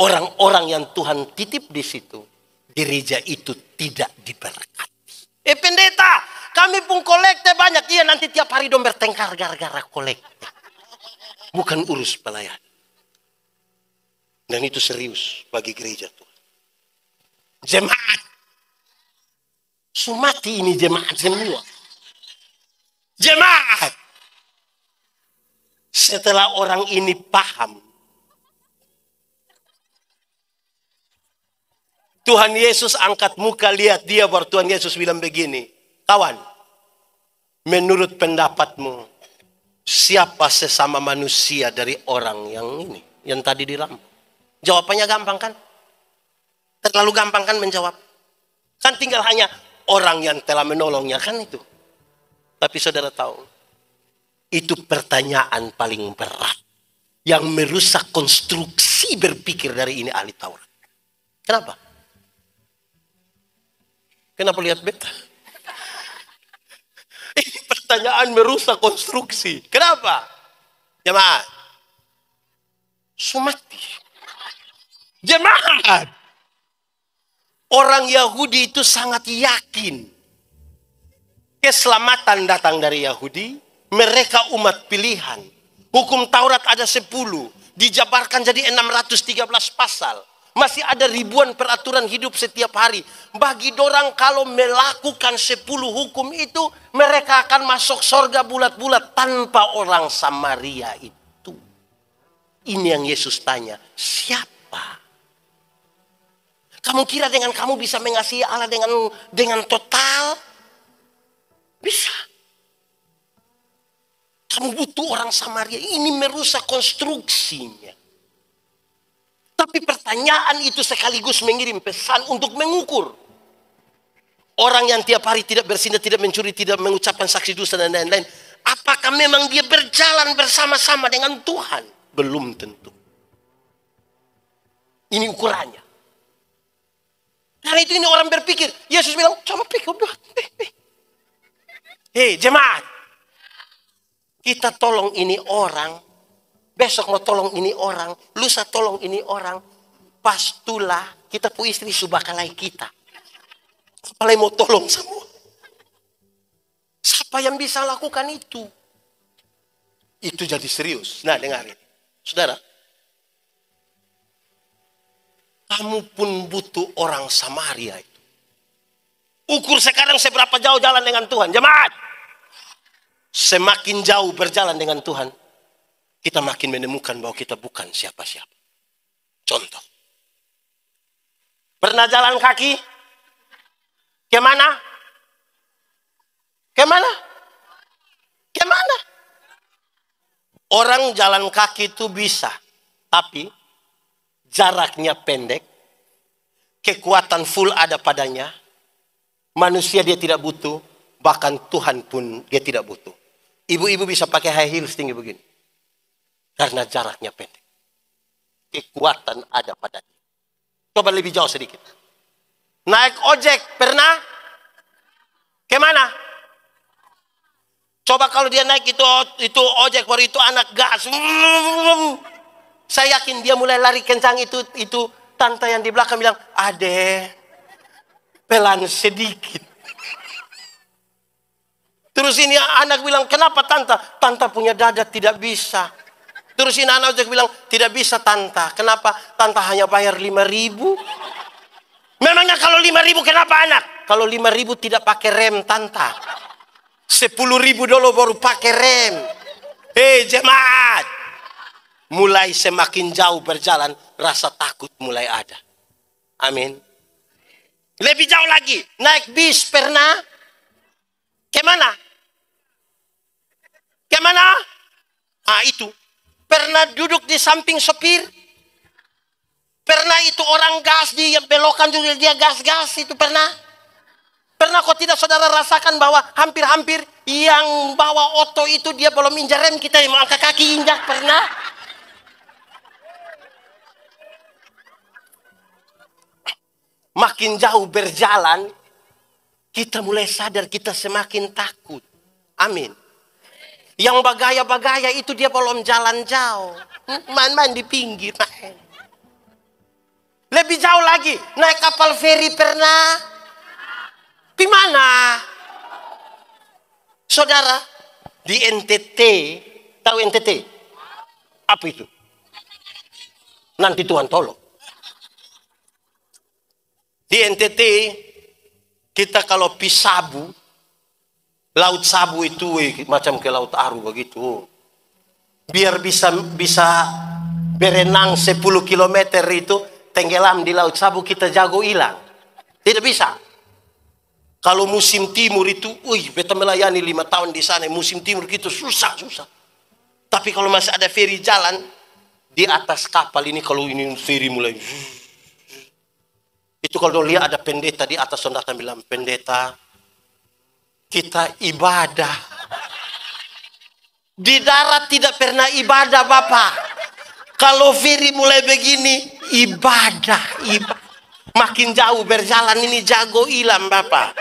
orang-orang yang Tuhan titip di situ, gereja itu tidak diberkati. Pendeta, kami pun kolekte banyak. Iya, nanti tiap hari dong bertengkar gara-gara kolekte. Bukan urus pelayan. Dan itu serius bagi gereja Tuhan. Jemaat. Sumati ini jemaat semua. Jemaat. Setelah orang ini paham, Tuhan Yesus angkat muka, lihat dia, baru Tuhan Yesus bilang begini. Kawan, menurut pendapatmu, siapa sesama manusia dari orang yang ini, yang tadi dirampok? Jawabannya gampang kan? Terlalu gampang kan menjawab? Kan tinggal hanya orang yang telah menolongnya kan itu. Tapi saudara tahu, itu pertanyaan paling berat. Yang merusak konstruksi berpikir dari ini ahli Taurat. Kenapa? Kenapa lihat beta? Ini pertanyaan merusak konstruksi. Kenapa? Jemaat. Sumati. Jemaat. Orang Yahudi itu sangat yakin keselamatan datang dari Yahudi. Mereka umat pilihan. Hukum Taurat ada 10. Dijabarkan jadi 613 pasal. Masih ada ribuan peraturan hidup setiap hari. Bagi dorang kalau melakukan 10 hukum itu, mereka akan masuk surga bulat-bulat tanpa orang Samaria itu. Ini yang Yesus tanya, siapa? Kamu kira dengan kamu bisa mengasihi Allah dengan total? Bisa. Kamu butuh orang Samaria. Ini merusak konstruksinya. Tapi pertanyaan itu sekaligus mengirim pesan untuk mengukur. Orang yang tiap hari tidak bersinah, tidak mencuri, tidak mengucapkan saksi dusta dan lain-lain. Apakah memang dia berjalan bersama-sama dengan Tuhan? Belum tentu. Ini ukurannya. Karena itu ini orang berpikir. Yesus bilang, coba pikir. Hei jemaat. Kita tolong ini orang. Besok mau tolong ini orang. Lusa tolong ini orang. Pastulah kita pu istri subakalai kita. Apalagi mau tolong semua. Siapa yang bisa lakukan itu? Itu jadi serius. Nah dengar ini. Saudara. Kamu pun butuh orang Samaria itu. Ukur sekarang seberapa jauh jalan dengan Tuhan. Jemaat, semakin jauh berjalan dengan Tuhan, kita makin menemukan bahwa kita bukan siapa-siapa. Contoh, pernah jalan kaki? Kemana? Kemana? Kemana? Orang jalan kaki itu bisa, tapi jaraknya pendek, kekuatan full ada padanya, manusia dia tidak butuh, bahkan Tuhan pun dia tidak butuh. Ibu-ibu bisa pakai high heels tinggi begini, karena jaraknya pendek. Kekuatan ada padanya. Coba lebih jauh sedikit. Naik ojek, pernah? Kemana? Coba kalau dia naik itu ojek, baru itu anak gas. Saya yakin dia mulai lari kencang itu tante yang di belakang bilang, "Ade, pelan sedikit." Terus ini anak bilang, "Kenapa tante?" "Tante punya dada tidak bisa." Terus ini anak ojek bilang, "Tidak bisa tante." "Kenapa?" "Tante hanya bayar 5.000. Memangnya kalau 5.000 kenapa anak? Kalau 5.000 tidak pakai rem tante. 10.000 dulu baru pakai rem. Jemaat, mulai semakin jauh berjalan, rasa takut mulai ada. Amin. Lebih jauh lagi, naik bis pernah? Kemana? Kemana? Itu. Pernah duduk di samping sopir? Pernah itu orang gas di belokan juga dia gas-gas itu pernah? Pernah kok tidak saudara rasakan bahwa hampir-hampir yang bawa oto itu dia belum injak rem, kita yang mau angkat kaki injak, pernah? Makin jauh berjalan, kita mulai sadar kita semakin takut. Amin. Yang bagaya-bagaya itu dia belum jalan jauh. Main-main di pinggir. Main. Lebih jauh lagi, naik kapal feri pernah? Di mana? Saudara, di NTT, tahu NTT? Apa itu? Nanti Tuhan tolong. Di NTT, kita kalau pi Sabu, Laut Sabu itu macam ke Laut Aru begitu. Biar bisa berenang 10 km itu, tenggelam di Laut Sabu, kita jago hilang. Tidak bisa. Kalau musim timur itu, beta melayani 5 tahun di sana, musim timur gitu susah. Tapi kalau masih ada feri jalan, di atas kapal ini, kalau ini feri mulai, itu kalau lihat ada pendeta di atas, saudara bilang, "Pendeta, kita ibadah." Di darat tidak pernah ibadah, Bapak. Kalau feri mulai begini, ibadah. Makin jauh berjalan ini jago hilang, Bapak.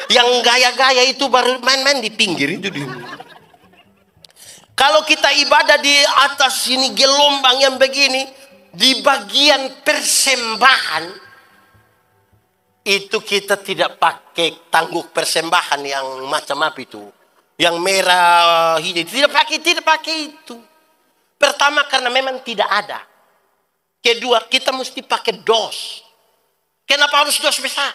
Yang gaya-gaya itu baru main-main di pinggir itu. Kalau kita ibadah di atas sini gelombang yang begini, di bagian persembahan, itu kita tidak pakai tangguk persembahan yang macam apa itu. Yang merah, hijau, tidak pakai itu. Pertama karena memang tidak ada. Kedua, kita mesti pakai dos. Kenapa harus dos besar?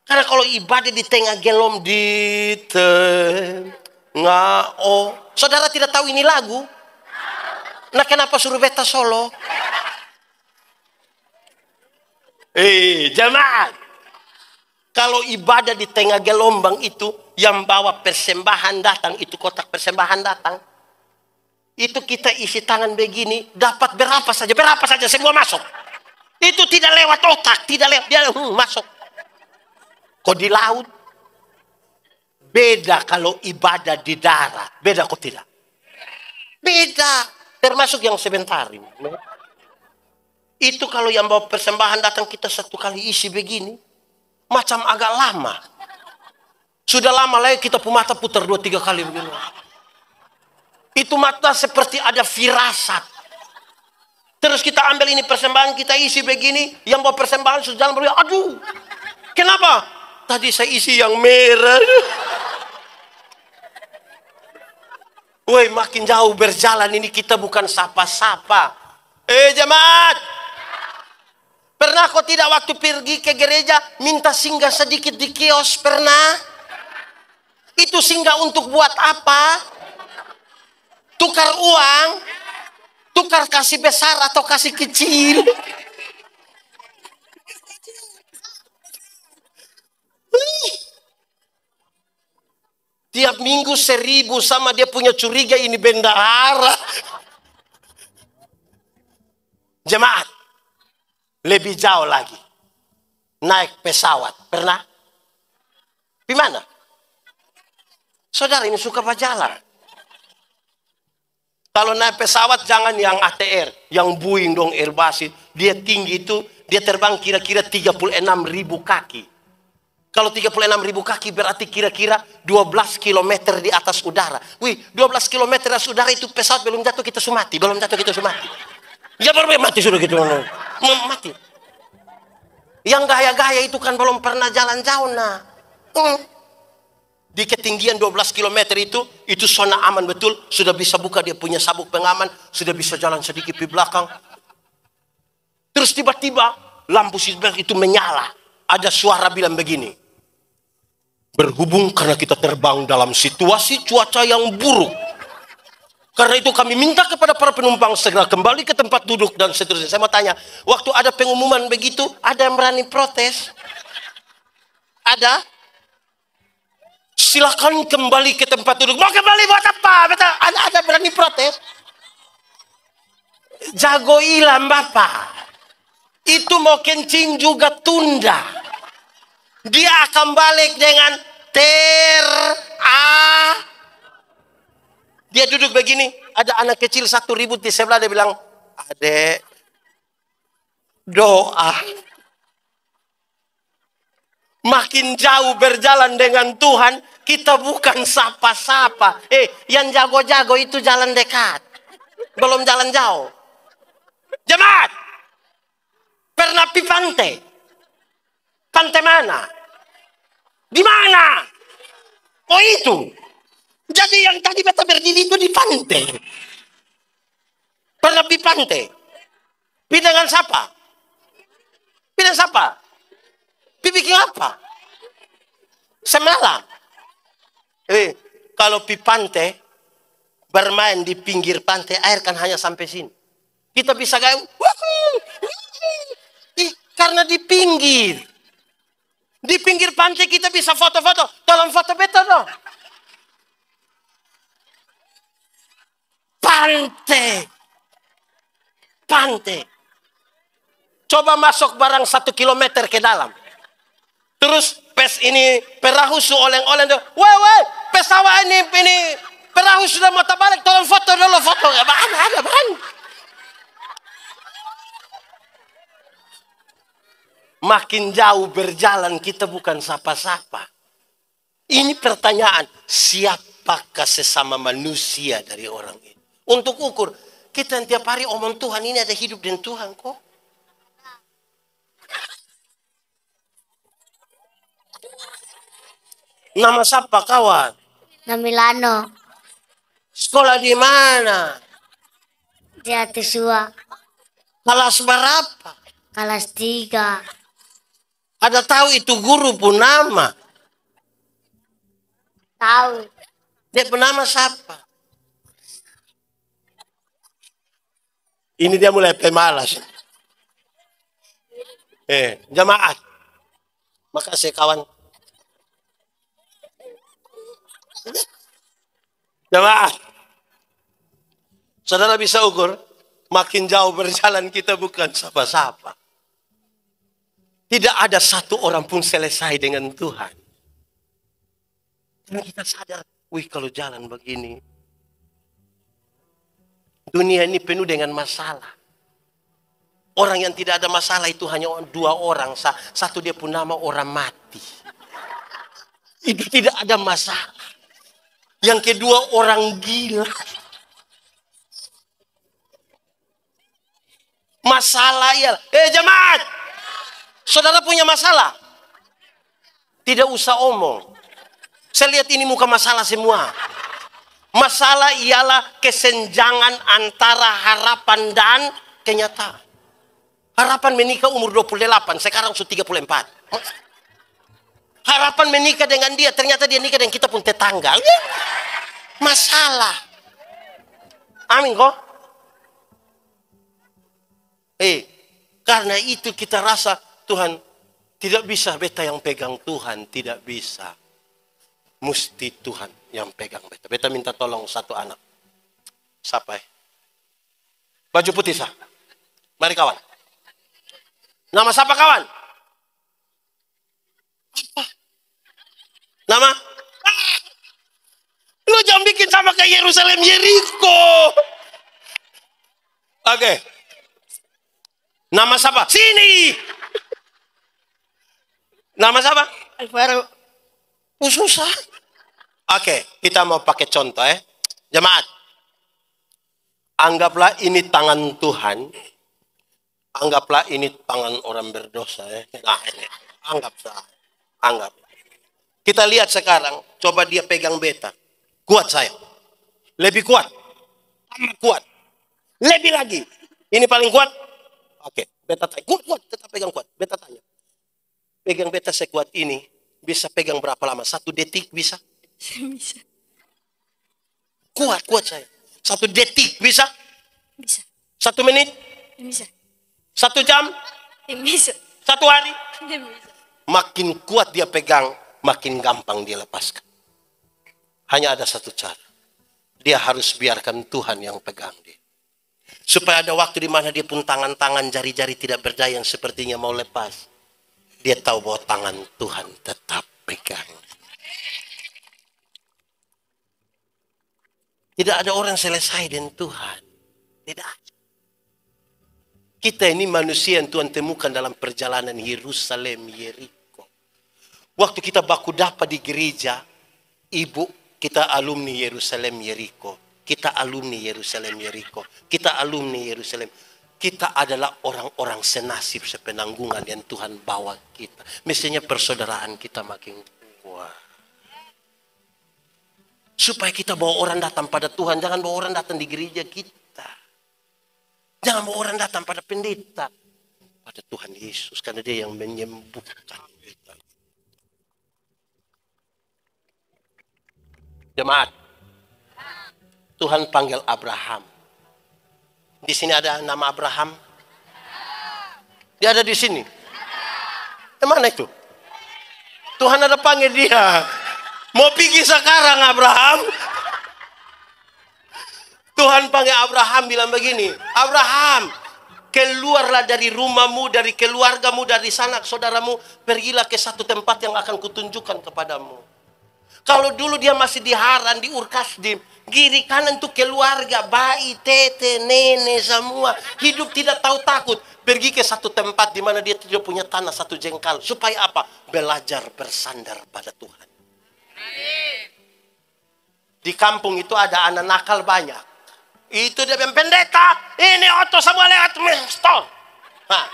Karena kalau ibadah di tengah gelom di tengah saudara tidak tahu ini lagu? Nah, kenapa suruh beta solo? Jemaat, kalau ibadah di tengah gelombang itu, yang bawa persembahan datang, itu kotak persembahan datang, itu kita isi tangan begini, dapat berapa saja semua masuk. Itu tidak lewat otak, tidak lewat, dia masuk. Kok di laut? Beda kalau ibadah di darat. Beda kok tidak? Beda. Termasuk yang sebentar ini. Itu kalau yang bawa persembahan datang, kita satu kali isi begini, macam agak lama. Sudah lama lagi kita mata putar 2-3 kali begini. Itu mata seperti ada firasat. Terus kita ambil ini persembahan, kita isi begini, yang bawa persembahan sudah jalan berdua. Aduh, kenapa? Tadi saya isi yang merah. Makin jauh berjalan ini kita bukan sapa-sapa. Jemaat, Pernah kau tidak waktu pergi ke gereja minta singgah sedikit di kios? Pernah? Itu singgah untuk buat apa? Tukar uang? Tukar kasih besar atau kasih kecil? Tiap minggu 1.000 sama dia punya curiga ini bendahara. Jemaat, lebih jauh lagi. Naik pesawat, pernah? Di mana? Saudara ini suka berjalan. Kalau naik pesawat jangan yang ATR, yang Boeing dong, Airbus. Dia tinggi itu, dia terbang kira-kira 36.000 kaki. Kalau 36.000 kaki berarti kira-kira 12 km di atas udara. Wih, 12 km di atas udara itu pesawat belum jatuh kita sudah mati. Belum jatuh kita sudah mati. Ya baru mati sudah gitu. Mati. Yang gaya-gaya itu kan belum pernah jalan jauh nah. Di ketinggian 12 km itu zona aman betul. Sudah bisa buka dia punya sabuk pengaman. Sudah bisa jalan sedikit di belakang. Terus tiba-tiba lampu seatbelt itu menyala. Ada suara bilang begini. Berhubung karena kita terbang dalam situasi cuaca yang buruk. Karena itu kami minta kepada para penumpang segera kembali ke tempat duduk dan seterusnya. Saya mau tanya, waktu ada pengumuman begitu, ada yang berani protes? Ada? Silakan kembali ke tempat duduk. Mau kembali buat apa? Betul? Ada berani protes? Jago ilam Bapak. Itu mau kencing juga tunda. Dia akan balik dengan dia duduk begini. Ada anak kecil satu ribut di sebelah. Dia bilang, adek, doa. Makin jauh berjalan dengan Tuhan, kita bukan sapa-sapa. Yang jago-jago itu jalan dekat. Belum jalan jauh. Jemaat, pernah pi pantai? Pantai mana? Di mana? Oh itu. Jadi yang tadi beta berdiri itu di pantai. Pernah di pantai. Pi dengan siapa? Pi dengan siapa? Pi bikin apa? Semalam. Kalau pi pantai, bermain di pinggir pantai, air kan hanya sampai sini. Kita bisa gaya, karena di pinggir. Di pinggir pantai kita bisa foto-foto. Tolong foto beta dong. Pantai. Coba masuk barang 1 kilometer ke dalam. Terus ini perahu su oleng-oleng. Weh, pesawat ini perahu sudah mau terbalik. Tolong foto dulu, foto. Ada. Makin jauh berjalan kita bukan sapa-sapa. Ini pertanyaan, siapakah sesama manusia dari orang ini? Untuk ukur, kita tiap hari omong Tuhan ini ada hidup dengan Tuhan kok. Nama siapa kawan? Nama Milano. Sekolah di mana? Di Atisua. Kelas berapa? Kelas 3. Ada tahu itu guru pun nama? Tahu. Dia bernama siapa? Ini dia mulai pemalas. Jemaat. Makasih kawan. Jemaat. Saudara bisa ukur, makin jauh berjalan kita bukan sapa-sapa. Tidak ada satu orang pun selesai dengan Tuhan. Dan kita sadar, kalau jalan begini, dunia ini penuh dengan masalah. Orang yang tidak ada masalah itu hanya 2 orang. Satu dia pun nama orang mati. Itu tidak ada masalah. Yang kedua orang gila. Masalah ya. Jemaat. Saudara punya masalah? Tidak usah omong. Saya lihat ini muka masalah semua. Masalah ialah kesenjangan antara harapan dan kenyataan. Harapan menikah umur 28, sekarang sudah 34. Harapan menikah dengan dia, ternyata dia nikah dengan kita pun tetangga. Masalah. Amin kok. Karena itu kita rasa Tuhan tidak bisa, beta yang pegang Tuhan, tidak bisa. Mesti Tuhan yang pegang beta. Beta minta tolong satu anak. Siapa? Baju putih sah. Mari kawan. Nama siapa kawan? Apa? Nama? Lu jangan bikin sama kayak Yerusalem Yeriko. Oke. Nama siapa? Sini. Nama siapa? Alvaro. Susah. Oke, kita mau pakai contoh ya. Jemaat. Anggaplah ini tangan Tuhan. Anggaplah ini tangan orang berdosa ya. Nah, ini. Anggap. Kita lihat sekarang, coba dia pegang beta. Kuat saya. Lebih kuat. Kuat. Lebih lagi. Ini paling kuat. Oke, beta tanya. Kuat, tetap pegang kuat. Beta tanya. Pegang beta sekuat ini, bisa pegang berapa lama? 1 detik bisa? Bisa. Kuat saya. 1 detik bisa? Bisa. 1 menit? Bisa. 1 jam? Bisa. 1 hari? Bisa. Makin kuat dia pegang, makin gampang dia lepaskan. Hanya ada satu cara. Dia harus biarkan Tuhan yang pegang dia. Supaya ada waktu di mana dia pun tangan-tangan, jari-jari tidak berdaya yang sepertinya mau lepas. Dia tahu bahwa tangan Tuhan tetap pegang. Tidak ada orang selesai dengan Tuhan. Tidak. Kita ini manusia yang Tuhan temukan dalam perjalanan Yerusalem, Yeriko. Waktu kita baku dapat di gereja, ibu, kita alumni Yerusalem, Yeriko. Kita alumni Yerusalem, Yeriko. Kita alumni Yerusalem. Kita adalah orang-orang senasib, sepenanggungan yang Tuhan bawa kita. Mestinya persaudaraan kita makin kuat. Supaya kita bawa orang datang pada Tuhan. Jangan bawa orang datang di gereja kita. Jangan bawa orang datang pada pendeta. Pada Tuhan Yesus. Karena dia yang menyembuhkan kita. Jemaat. Tuhan panggil Abraham. Di sini ada nama Abraham. Dia ada di sini. Mana itu? Tuhan ada panggil dia. Mau pergi sekarang Abraham? Tuhan panggil Abraham bilang begini. Abraham, keluarlah dari rumahmu, dari keluargamu, dari sanak saudaramu. Pergilah ke satu tempat yang akan kutunjukkan kepadamu. Kalau dulu dia masih di Haran, di Ur-Kasdim. Kiri kanan tuh keluarga, bayi, tete, nenek semua. Hidup tidak tahu takut. Pergi ke satu tempat di mana dia tidak punya tanah 1 jengkal. Supaya apa? Belajar bersandar pada Tuhan. Di kampung itu ada anak nakal banyak. Itu dia bilang, pendeta, ini oto semua lewat. Stop. Nah,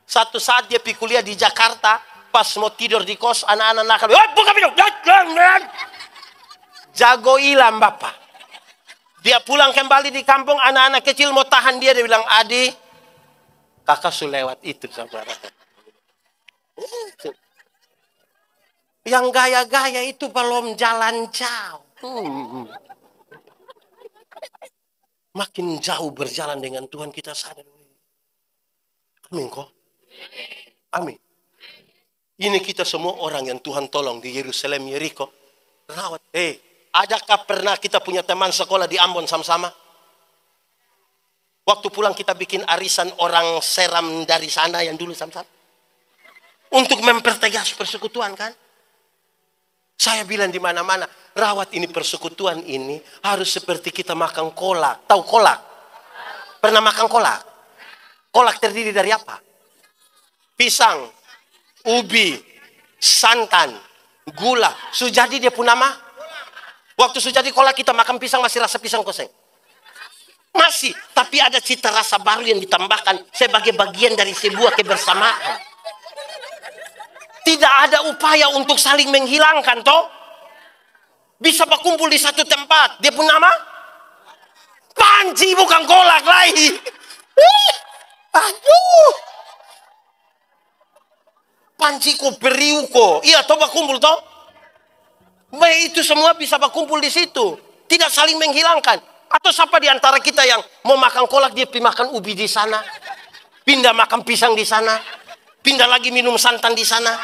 satu saat dia pergi kuliah di Jakarta. Pas mau tidur di kos, anak-anak nakal. Buka pintu. Jago hilang bapak. Dia pulang kembali di kampung, anak-anak kecil mau tahan dia. Dia bilang, Adi, kakak sudah lewat itu. Saudara. Yang gaya-gaya itu belum jalan jauh. Makin jauh berjalan dengan Tuhan kita sadar. Amin kok. Amin. Ini kita semua orang yang Tuhan tolong di Yerusalem, Yeriko. Rawat. Adakah pernah kita punya teman sekolah di Ambon sama-sama? Waktu pulang kita bikin arisan orang Seram dari sana yang dulu sama-sama. Untuk mempertegas persekutuan kan? Saya bilang di mana-mana, rawat ini persekutuan ini harus seperti kita makan kolak. Tahu kolak? Pernah makan kolak? Kolak terdiri dari apa? Pisang, ubi, santan, gula. Sujadi dia pun nama. Waktu sujadi kolak kita makan pisang masih rasa pisang koseng. Masih, tapi ada cita rasa baru yang ditambahkan sebagai bagian dari sebuah kebersamaan. Tidak ada upaya untuk saling menghilangkan toh. Bisa berkumpul di satu tempat. Dia pun nama? Panci bukan kolak lagi. Aduh. Panciko, periuko. Iya, toh berkumpul toh. Baik, itu semua bisa berkumpul di situ. Tidak saling menghilangkan. Atau siapa di antara kita yang mau makan kolak, dia pergi makan ubi di sana. Pindah makan pisang di sana. Pindah lagi minum santan di sana.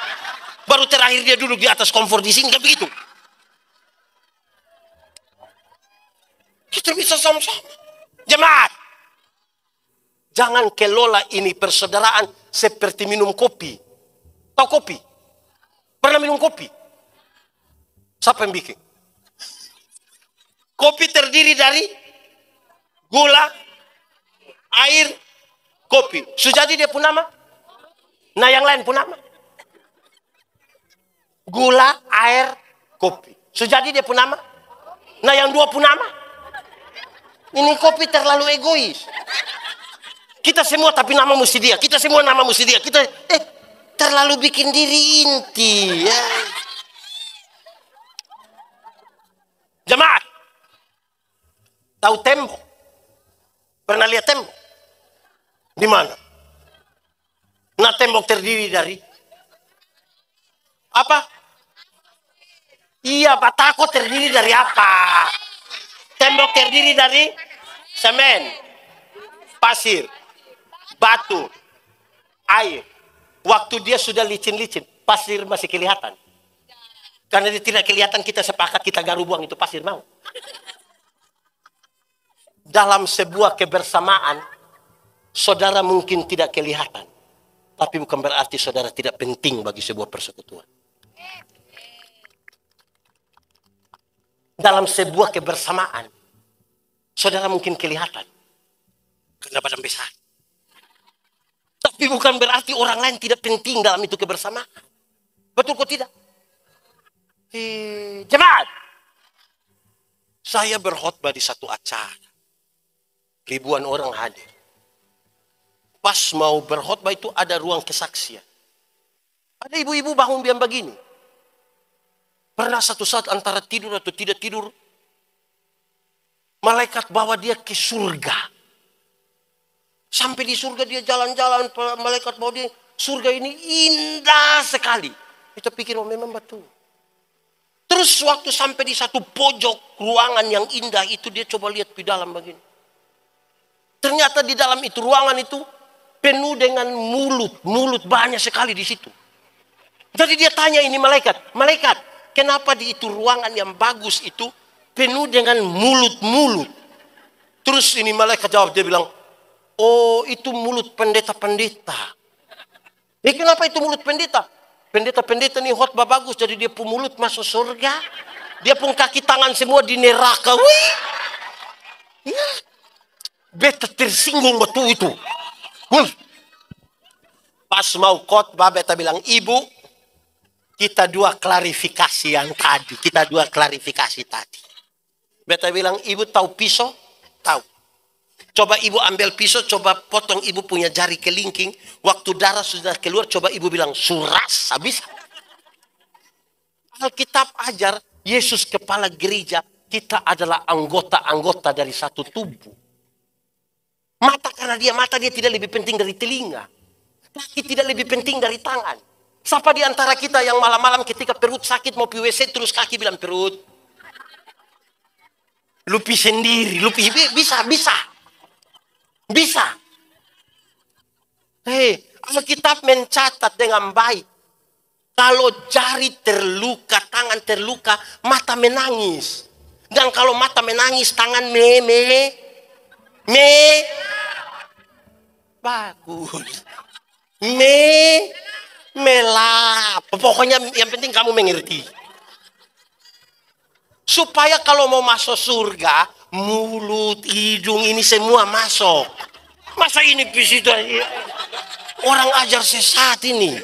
Baru terakhir dia duduk di atas kompor di sini, kan begitu. Kita bisa sama-sama. Jemaat, jangan kelola ini persaudaraan seperti minum kopi. Tahu kopi? Pernah minum kopi? Siapa yang bikin? Kopi terdiri dari gula, air, kopi. Sudah jadi dia pun nama? Nah, yang lain pun nama? Gula, air, kopi. Sudah jadi dia pun nama? Nah, yang dua pun nama? Ini kopi terlalu egois. Kita semua tapi nama mesti dia. Kita semua nama mesti dia. Kita terlalu bikin diri inti. Ya. Jemaat, tahu tembok? Pernah lihat tembok? Di mana? Nah, tembok terdiri dari apa? Iya, batako terdiri dari apa? Tembok terdiri dari semen, pasir, batu, air. Waktu dia sudah licin-licin, pasir masih kelihatan. Karena dia tidak kelihatan, kita sepakat kita garu buang itu pasir, mau. Dalam sebuah kebersamaan, saudara mungkin tidak kelihatan. Tapi bukan berarti saudara tidak penting bagi sebuah persekutuan. Dalam sebuah kebersamaan, saudara mungkin kelihatan. Karena badan besar. Tapi bukan berarti orang lain tidak penting dalam itu kebersamaan. Betul kok tidak? Jemaat, saya berkhotbah di satu acara. Ribuan orang hadir. Pas mau berkhotbah itu ada ruang kesaksian. Ada ibu-ibu bangun biang begini. Pernah satu saat antara tidur atau tidak tidur, malaikat bawa dia ke surga. Sampai di surga dia jalan-jalan, malaikat bawa dia, surga ini indah sekali. Kita pikir, oh memang betul. Terus waktu sampai di satu pojok ruangan yang indah itu, dia coba lihat di dalam begini. Ternyata di dalam itu ruangan itu penuh dengan mulut banyak sekali di situ. Jadi dia tanya ini malaikat, kenapa di itu ruangan yang bagus itu penuh dengan mulut? Terus ini malaikat jawab, dia bilang, oh itu mulut pendeta-pendeta. Kenapa itu mulut pendeta? Pendeta-pendeta ini khotbah bagus, jadi dia pun mulut masuk surga, dia pun kaki tangan semua di neraka. Wih, ya. Beta tersinggung betul itu. Pas mau khotbah, beta bilang, ibu, kita dua klarifikasi tadi. Beta bilang, ibu tahu pisau? Tahu. Coba ibu ambil pisau, coba potong ibu punya jari kelingking. Waktu darah sudah keluar, coba ibu bilang, suras, habis. Alkitab ajar, Yesus kepala gereja, kita adalah anggota-anggota dari satu tubuh. Mata, karena mata dia tidak lebih penting dari telinga. Kaki tidak lebih penting dari tangan. Siapa di antara kita yang malam-malam ketika perut sakit mau pi WC terus kaki bilang perut. Lupi sendiri, bisa. Alkitab mencatat dengan baik. Kalau jari terluka, tangan terluka, mata menangis. Dan kalau mata menangis, tangan bagus. Melap. Pokoknya yang penting kamu mengerti. Supaya kalau mau masuk surga, mulut, hidung ini semua masuk. Masa ini visita orang ajar sesat ini.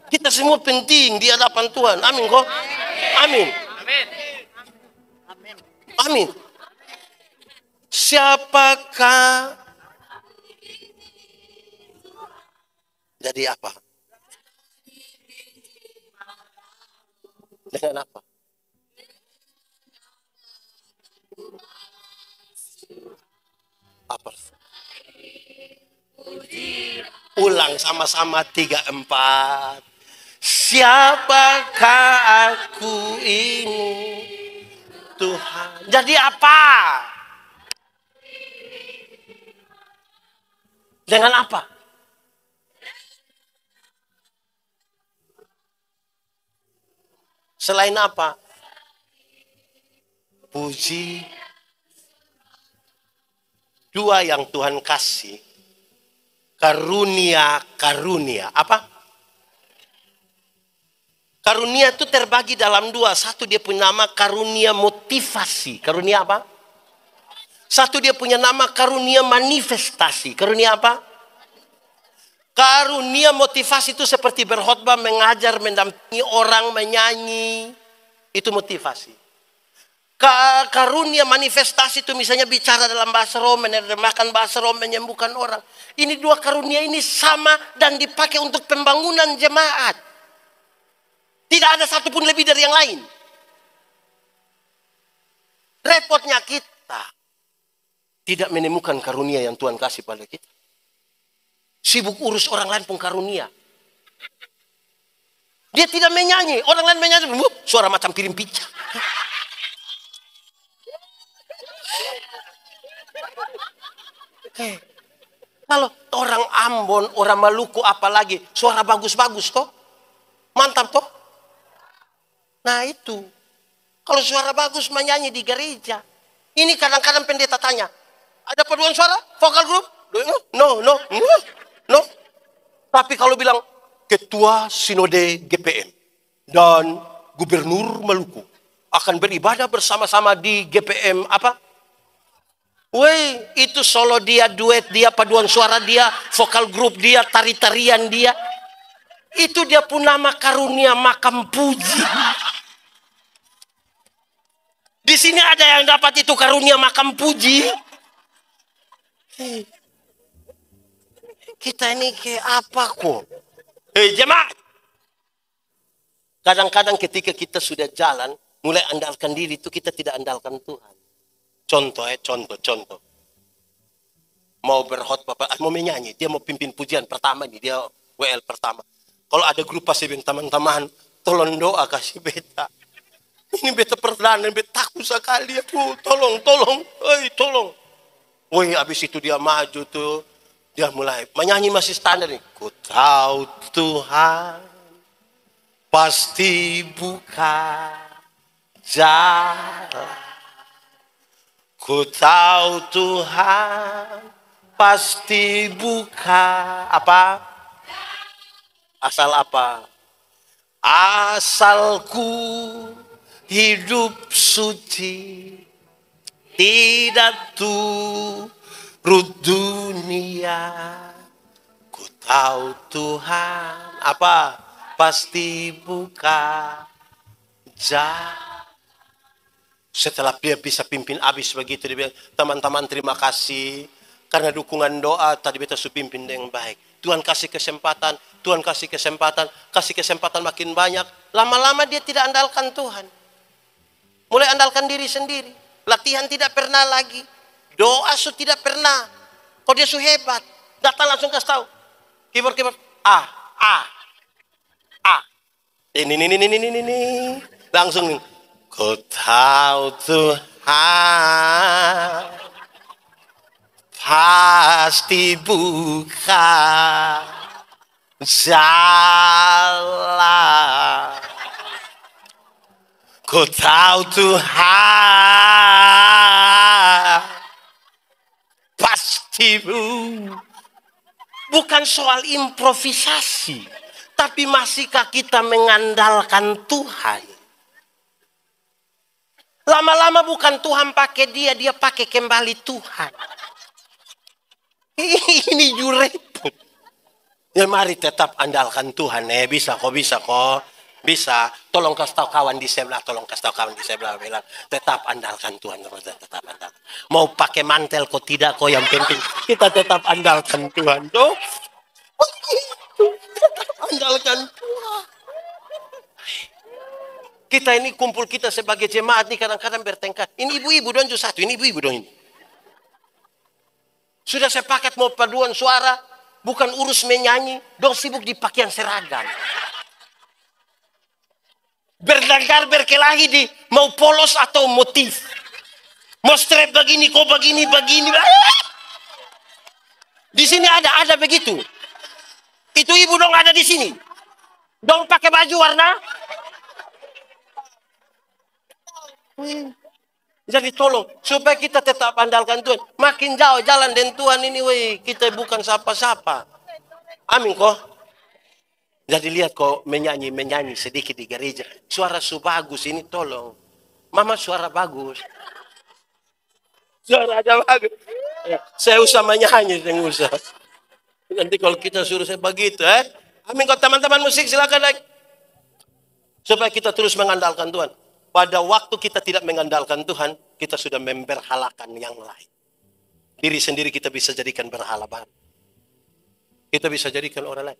Kita semua penting di hadapan Tuhan. Amin kok? Amin. Amin. Siapakah? Jadi apa? Dengan apa? Apa? bilang sama-sama 3, 4. Siapakah aku ini Tuhan? Jadi apa? Dengan apa? Selain apa? Puji. 2 yang Tuhan kasih. Karunia. Apa? Karunia itu terbagi dalam 2. Satu dia punya nama karunia motivasi. Karunia apa? Satu dia punya nama karunia manifestasi. Karunia apa? Karunia motivasi itu seperti berkhotbah, mengajar, mendampingi orang, menyanyi. Itu motivasi. Karunia manifestasi itu misalnya bicara dalam bahasa roh, menerjemahkan bahasa roh, menyembuhkan orang. Ini 2 karunia ini sama dan dipakai untuk pembangunan jemaat. Tidak ada satupun lebih dari yang lain. Repotnya kita tidak menemukan karunia yang Tuhan kasih pada kita. Sibuk urus orang lain pun karunia. Dia tidak menyanyi. Orang lain menyanyi. Suara macam piring pica. Kalau orang Ambon, orang Maluku apalagi. Suara bagus-bagus toh. Mantap toh. Nah itu. Kalau suara bagus menyanyi di gereja. Ini kadang-kadang pendeta tanya. Ada paduan suara? Vokal group? No. Tapi kalau bilang ketua sinode GPM dan gubernur Maluku akan beribadah bersama-sama di GPM apa? Woi, itu solo dia, duet dia, paduan suara dia, vokal group dia, tari-tarian dia. Itu dia pun nama karunia makam puji. Di sini ada yang dapat itu karunia makam puji. Kita ini kayak apa kok? Jemaat. Kadang-kadang ketika kita sudah jalan, mulai andalkan diri itu kita tidak andalkan Tuhan. Contoh. Mau berkhotbah, mau menyanyi, dia mau pimpin pujian pertama nih, dia WL pertama. Kalau ada grup pasti bilang teman-teman, tolong doa kasih beta. Ini beta perdana, beta takut sekali. Tolong. Woi, habis itu dia maju tuh. Dia mulai menyanyi masih standar nih. Ku tahu Tuhan pasti buka jalan. Ku tahu Tuhan pasti buka apa? Asal apa? Asalku hidup suci, tidak turut dunia. Ku tahu Tuhan apa? Pasti buka jalan. Setelah dia bisa pimpin habis begitu, dia bilang, teman-teman terima kasih karena dukungan doa tadi beta su pimpin dengan baik. Tuhan kasih kesempatan, kasih kesempatan makin banyak. Lama-lama dia tidak andalkan Tuhan. Mulai andalkan diri sendiri. Latihan tidak pernah lagi. Doa su tidak pernah. Kok dia su hebat. Datang langsung kasih tahu. Keyboard. Ini. Langsung nih. Ku tahu Tuhan pasti buka jalan. Ku tahu Tuhan pasti bukan soal improvisasi, tapi masihkah kita mengandalkan Tuhan? Lama-lama bukan Tuhan pakai dia pakai kembali Tuhan. Ini repot. Ya mari tetap andalkan Tuhan. Bisa kok. Bisa. Tolong kasih tahu kawan di sebelah. Bilang, tetap andalkan Tuhan. Tetap andalkan. Mau pakai mantel kok tidak kok, yang penting kita tetap andalkan Tuhan. Tuh. Tetap andalkan Tuhan. Kita ini kumpul kita sebagai jemaat ini kadang-kadang bertengkar. Ini ibu-ibu dong satu, ini ibu-ibu dong ini. Sudah sepakat mau paduan suara, bukan urus menyanyi, dong sibuk di pakaian seragam. Berdagar berkelahi di mau polos atau motif. Mau strap begini, kok begini. Di sini ada begitu. Itu ibu dong ada di sini. Dong pakai baju warna. Jadi tolong supaya kita tetap andalkan Tuhan. Makin jauh jalan dengan Tuhan ini, kita bukan siapa-siapa. Amin kok. Jadi lihat kok menyanyi sedikit di gereja. Suara su bagus ini tolong. Mama suara bagus. Suara ada bagus. Saya usah menyanyi, saya usah. Nanti kalau kita suruh saya begitu, Amin kok teman-teman musik silakan naik. Supaya kita terus mengandalkan Tuhan. Pada waktu kita tidak mengandalkan Tuhan, kita sudah memberhalakan yang lain. Diri sendiri kita bisa jadikan berhala baru. Kita bisa jadikan orang lain.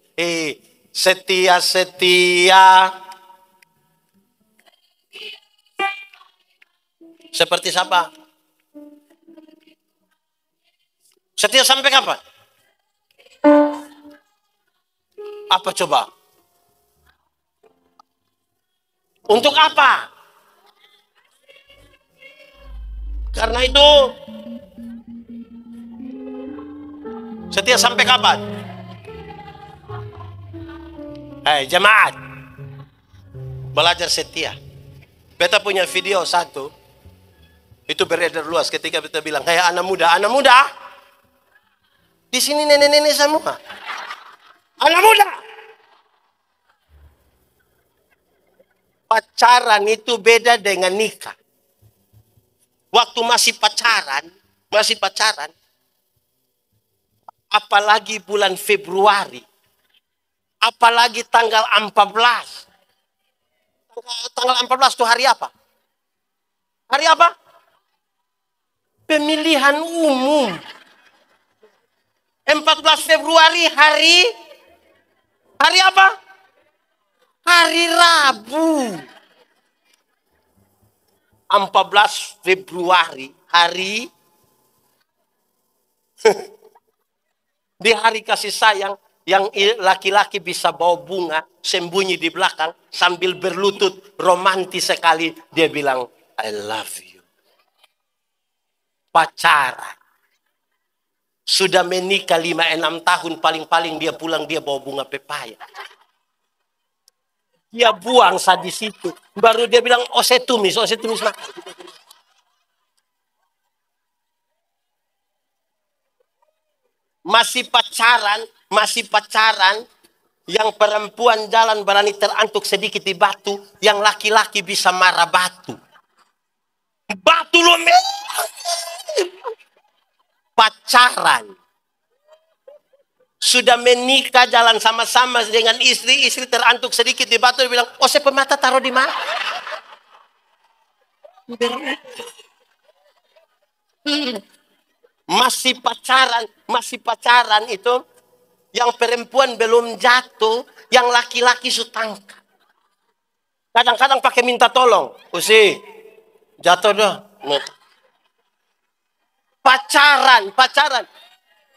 Setia. Seperti siapa? Setia sampai kapan? Apa coba? Untuk apa? Karena itu setia sampai kapan? Jemaat, belajar setia. Beta punya video satu, itu beredar luas ketika beta bilang, anak muda, di sini nenek-nenek semua, anak muda. Pacaran itu beda dengan nikah. Waktu masih pacaran, apalagi bulan Februari, apalagi tanggal 14. Tanggal 14 itu hari apa? Hari apa? Pemilihan umum. 14 Februari hari apa? Hari Rabu. 14 Februari hari di hari kasih sayang yang laki-laki bisa bawa bunga sembunyi di belakang sambil berlutut romantis sekali dia bilang I love you. Pacaran. Sudah menikah 5-6 tahun paling-paling dia pulang dia bawa bunga pepaya. Dia buang saat di situ. Baru dia bilang, saya tumis makan. Masih pacaran, yang perempuan jalan berani terantuk sedikit di batu, yang laki-laki bisa marah batu. Batu lo pacaran. Sudah menikah jalan sama-sama dengan istri terantuk sedikit di batu, dia bilang, saya pemata taruh di mana? Masih pacaran itu, yang perempuan belum jatuh, yang laki-laki sudah tangkap. Kadang-kadang pakai minta tolong, jatuh dah. Pacaran.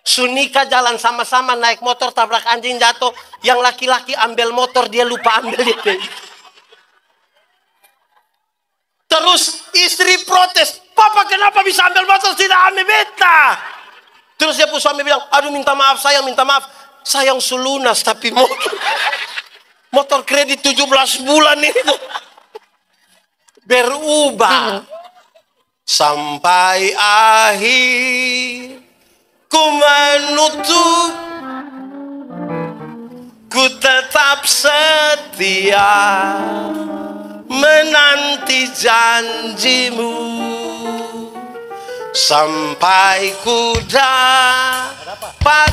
Sunika jalan sama-sama naik motor tabrak anjing jatuh. Yang laki-laki ambil motor dia lupa ambil itu. Terus istri protes. Papa kenapa bisa ambil motor tidak ambil beta? Terus dia pun suami bilang, aduh minta maaf sayang, minta maaf. Sayang sulunas tapi motor kredit 17 bulan itu. Berubah. Sampai akhir. Ku menutup, ku tetap setia menanti janjimu sampai ku dapatkan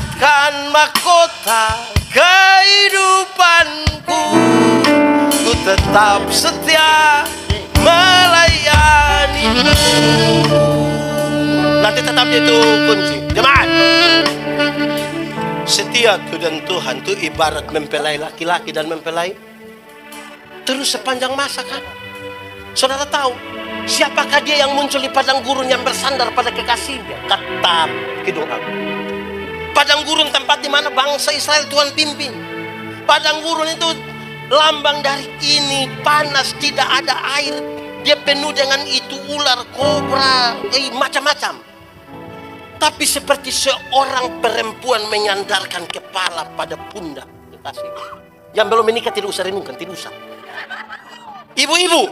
mahkota kehidupanku. Ku tetap setia melayanimu. Nanti tetap itu kunci. Jemaat, setia dan Tuhan itu ibarat mempelai laki-laki dan mempelai terus sepanjang masa kan. Saudara tahu siapakah dia yang muncul di padang gurun yang bersandar pada kekasihnya? Tetap hidung aku. Padang gurun tempat di mana bangsa Israel Tuhan pimpin. Padang gurun itu lambang dari ini, panas, tidak ada air. Dia penuh dengan itu ular, kobra, macam-macam. Tapi seperti seorang perempuan menyandarkan kepala pada pundak kekasih. Yang belum menikah tidak usah renungkan, tidak usah. Ibu-ibu,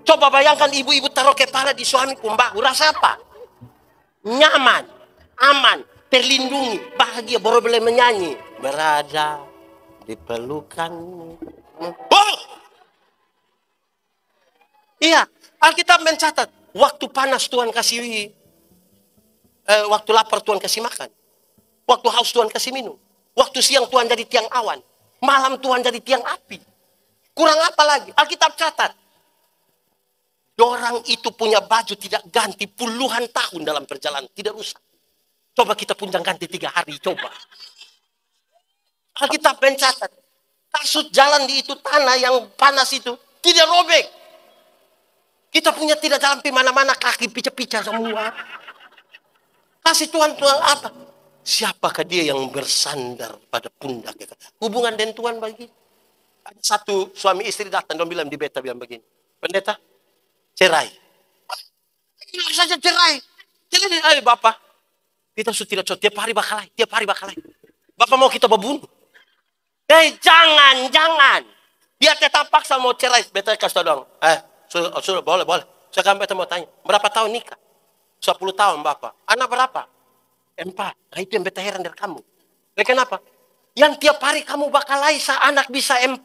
coba bayangkan ibu-ibu taruh kepala di suami pembahu, rasa apa? Nyaman, aman, terlindungi, bahagia, baru boleh menyanyi. Berada di pelukanmu. Oh! Iya, Alkitab mencatat, waktu panas Tuhan kasih, waktu lapar Tuhan kasih makan, waktu haus Tuhan kasih minum, waktu siang Tuhan jadi tiang awan, malam Tuhan jadi tiang api. Kurang apa lagi? Alkitab catat, orang itu punya baju tidak ganti puluhan tahun dalam perjalanan, tidak rusak. Coba kita punjang ganti 3 hari, coba. Alkitab mencatat, kasut jalan di itu tanah yang panas itu tidak robek. Kita punya tidak jalan di mana-mana, kaki pica-pica semua. Kasih Tuhan apa? Siapakah dia yang bersandar pada pundak kita? Hubungan dengan Tuhan bagi. Ada satu suami istri datang, dia bilang di beta bilang begini, pendeta, cerai. Kenapa saja cerai? Cerai, Bapak. Kita sudah tidak cocok, tiap hari bakalai. Bapak mau kita berbunuh? Jangan. Dia tetap paksa mau cerai. Beta kasih tau dong. Sudah boleh. Sekarang beta mau tanya, berapa tahun nikah? 10 tahun Bapak. Anak berapa? 4. Nah itu yang beta heran dari kamu. Kenapa? Yang tiap hari kamu bakalai, anak bisa 4.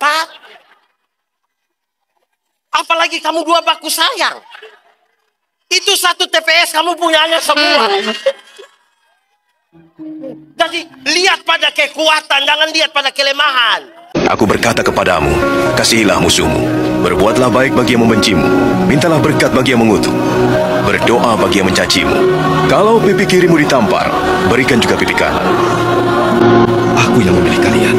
Apalagi kamu 2 baku sayang. Itu 1 TPS kamu punyanya semua. Jadi lihat pada kekuatan, jangan lihat pada kelemahan. Aku berkata kepadamu, kasihilah musuhmu. Berbuatlah baik bagi yang membencimu. Mintalah berkat bagi yang mengutuk. Berdoa bagi yang mencacimu. Kalau pipi kirimu ditampar, berikan juga pipi kanan. Aku yang memilih kalian.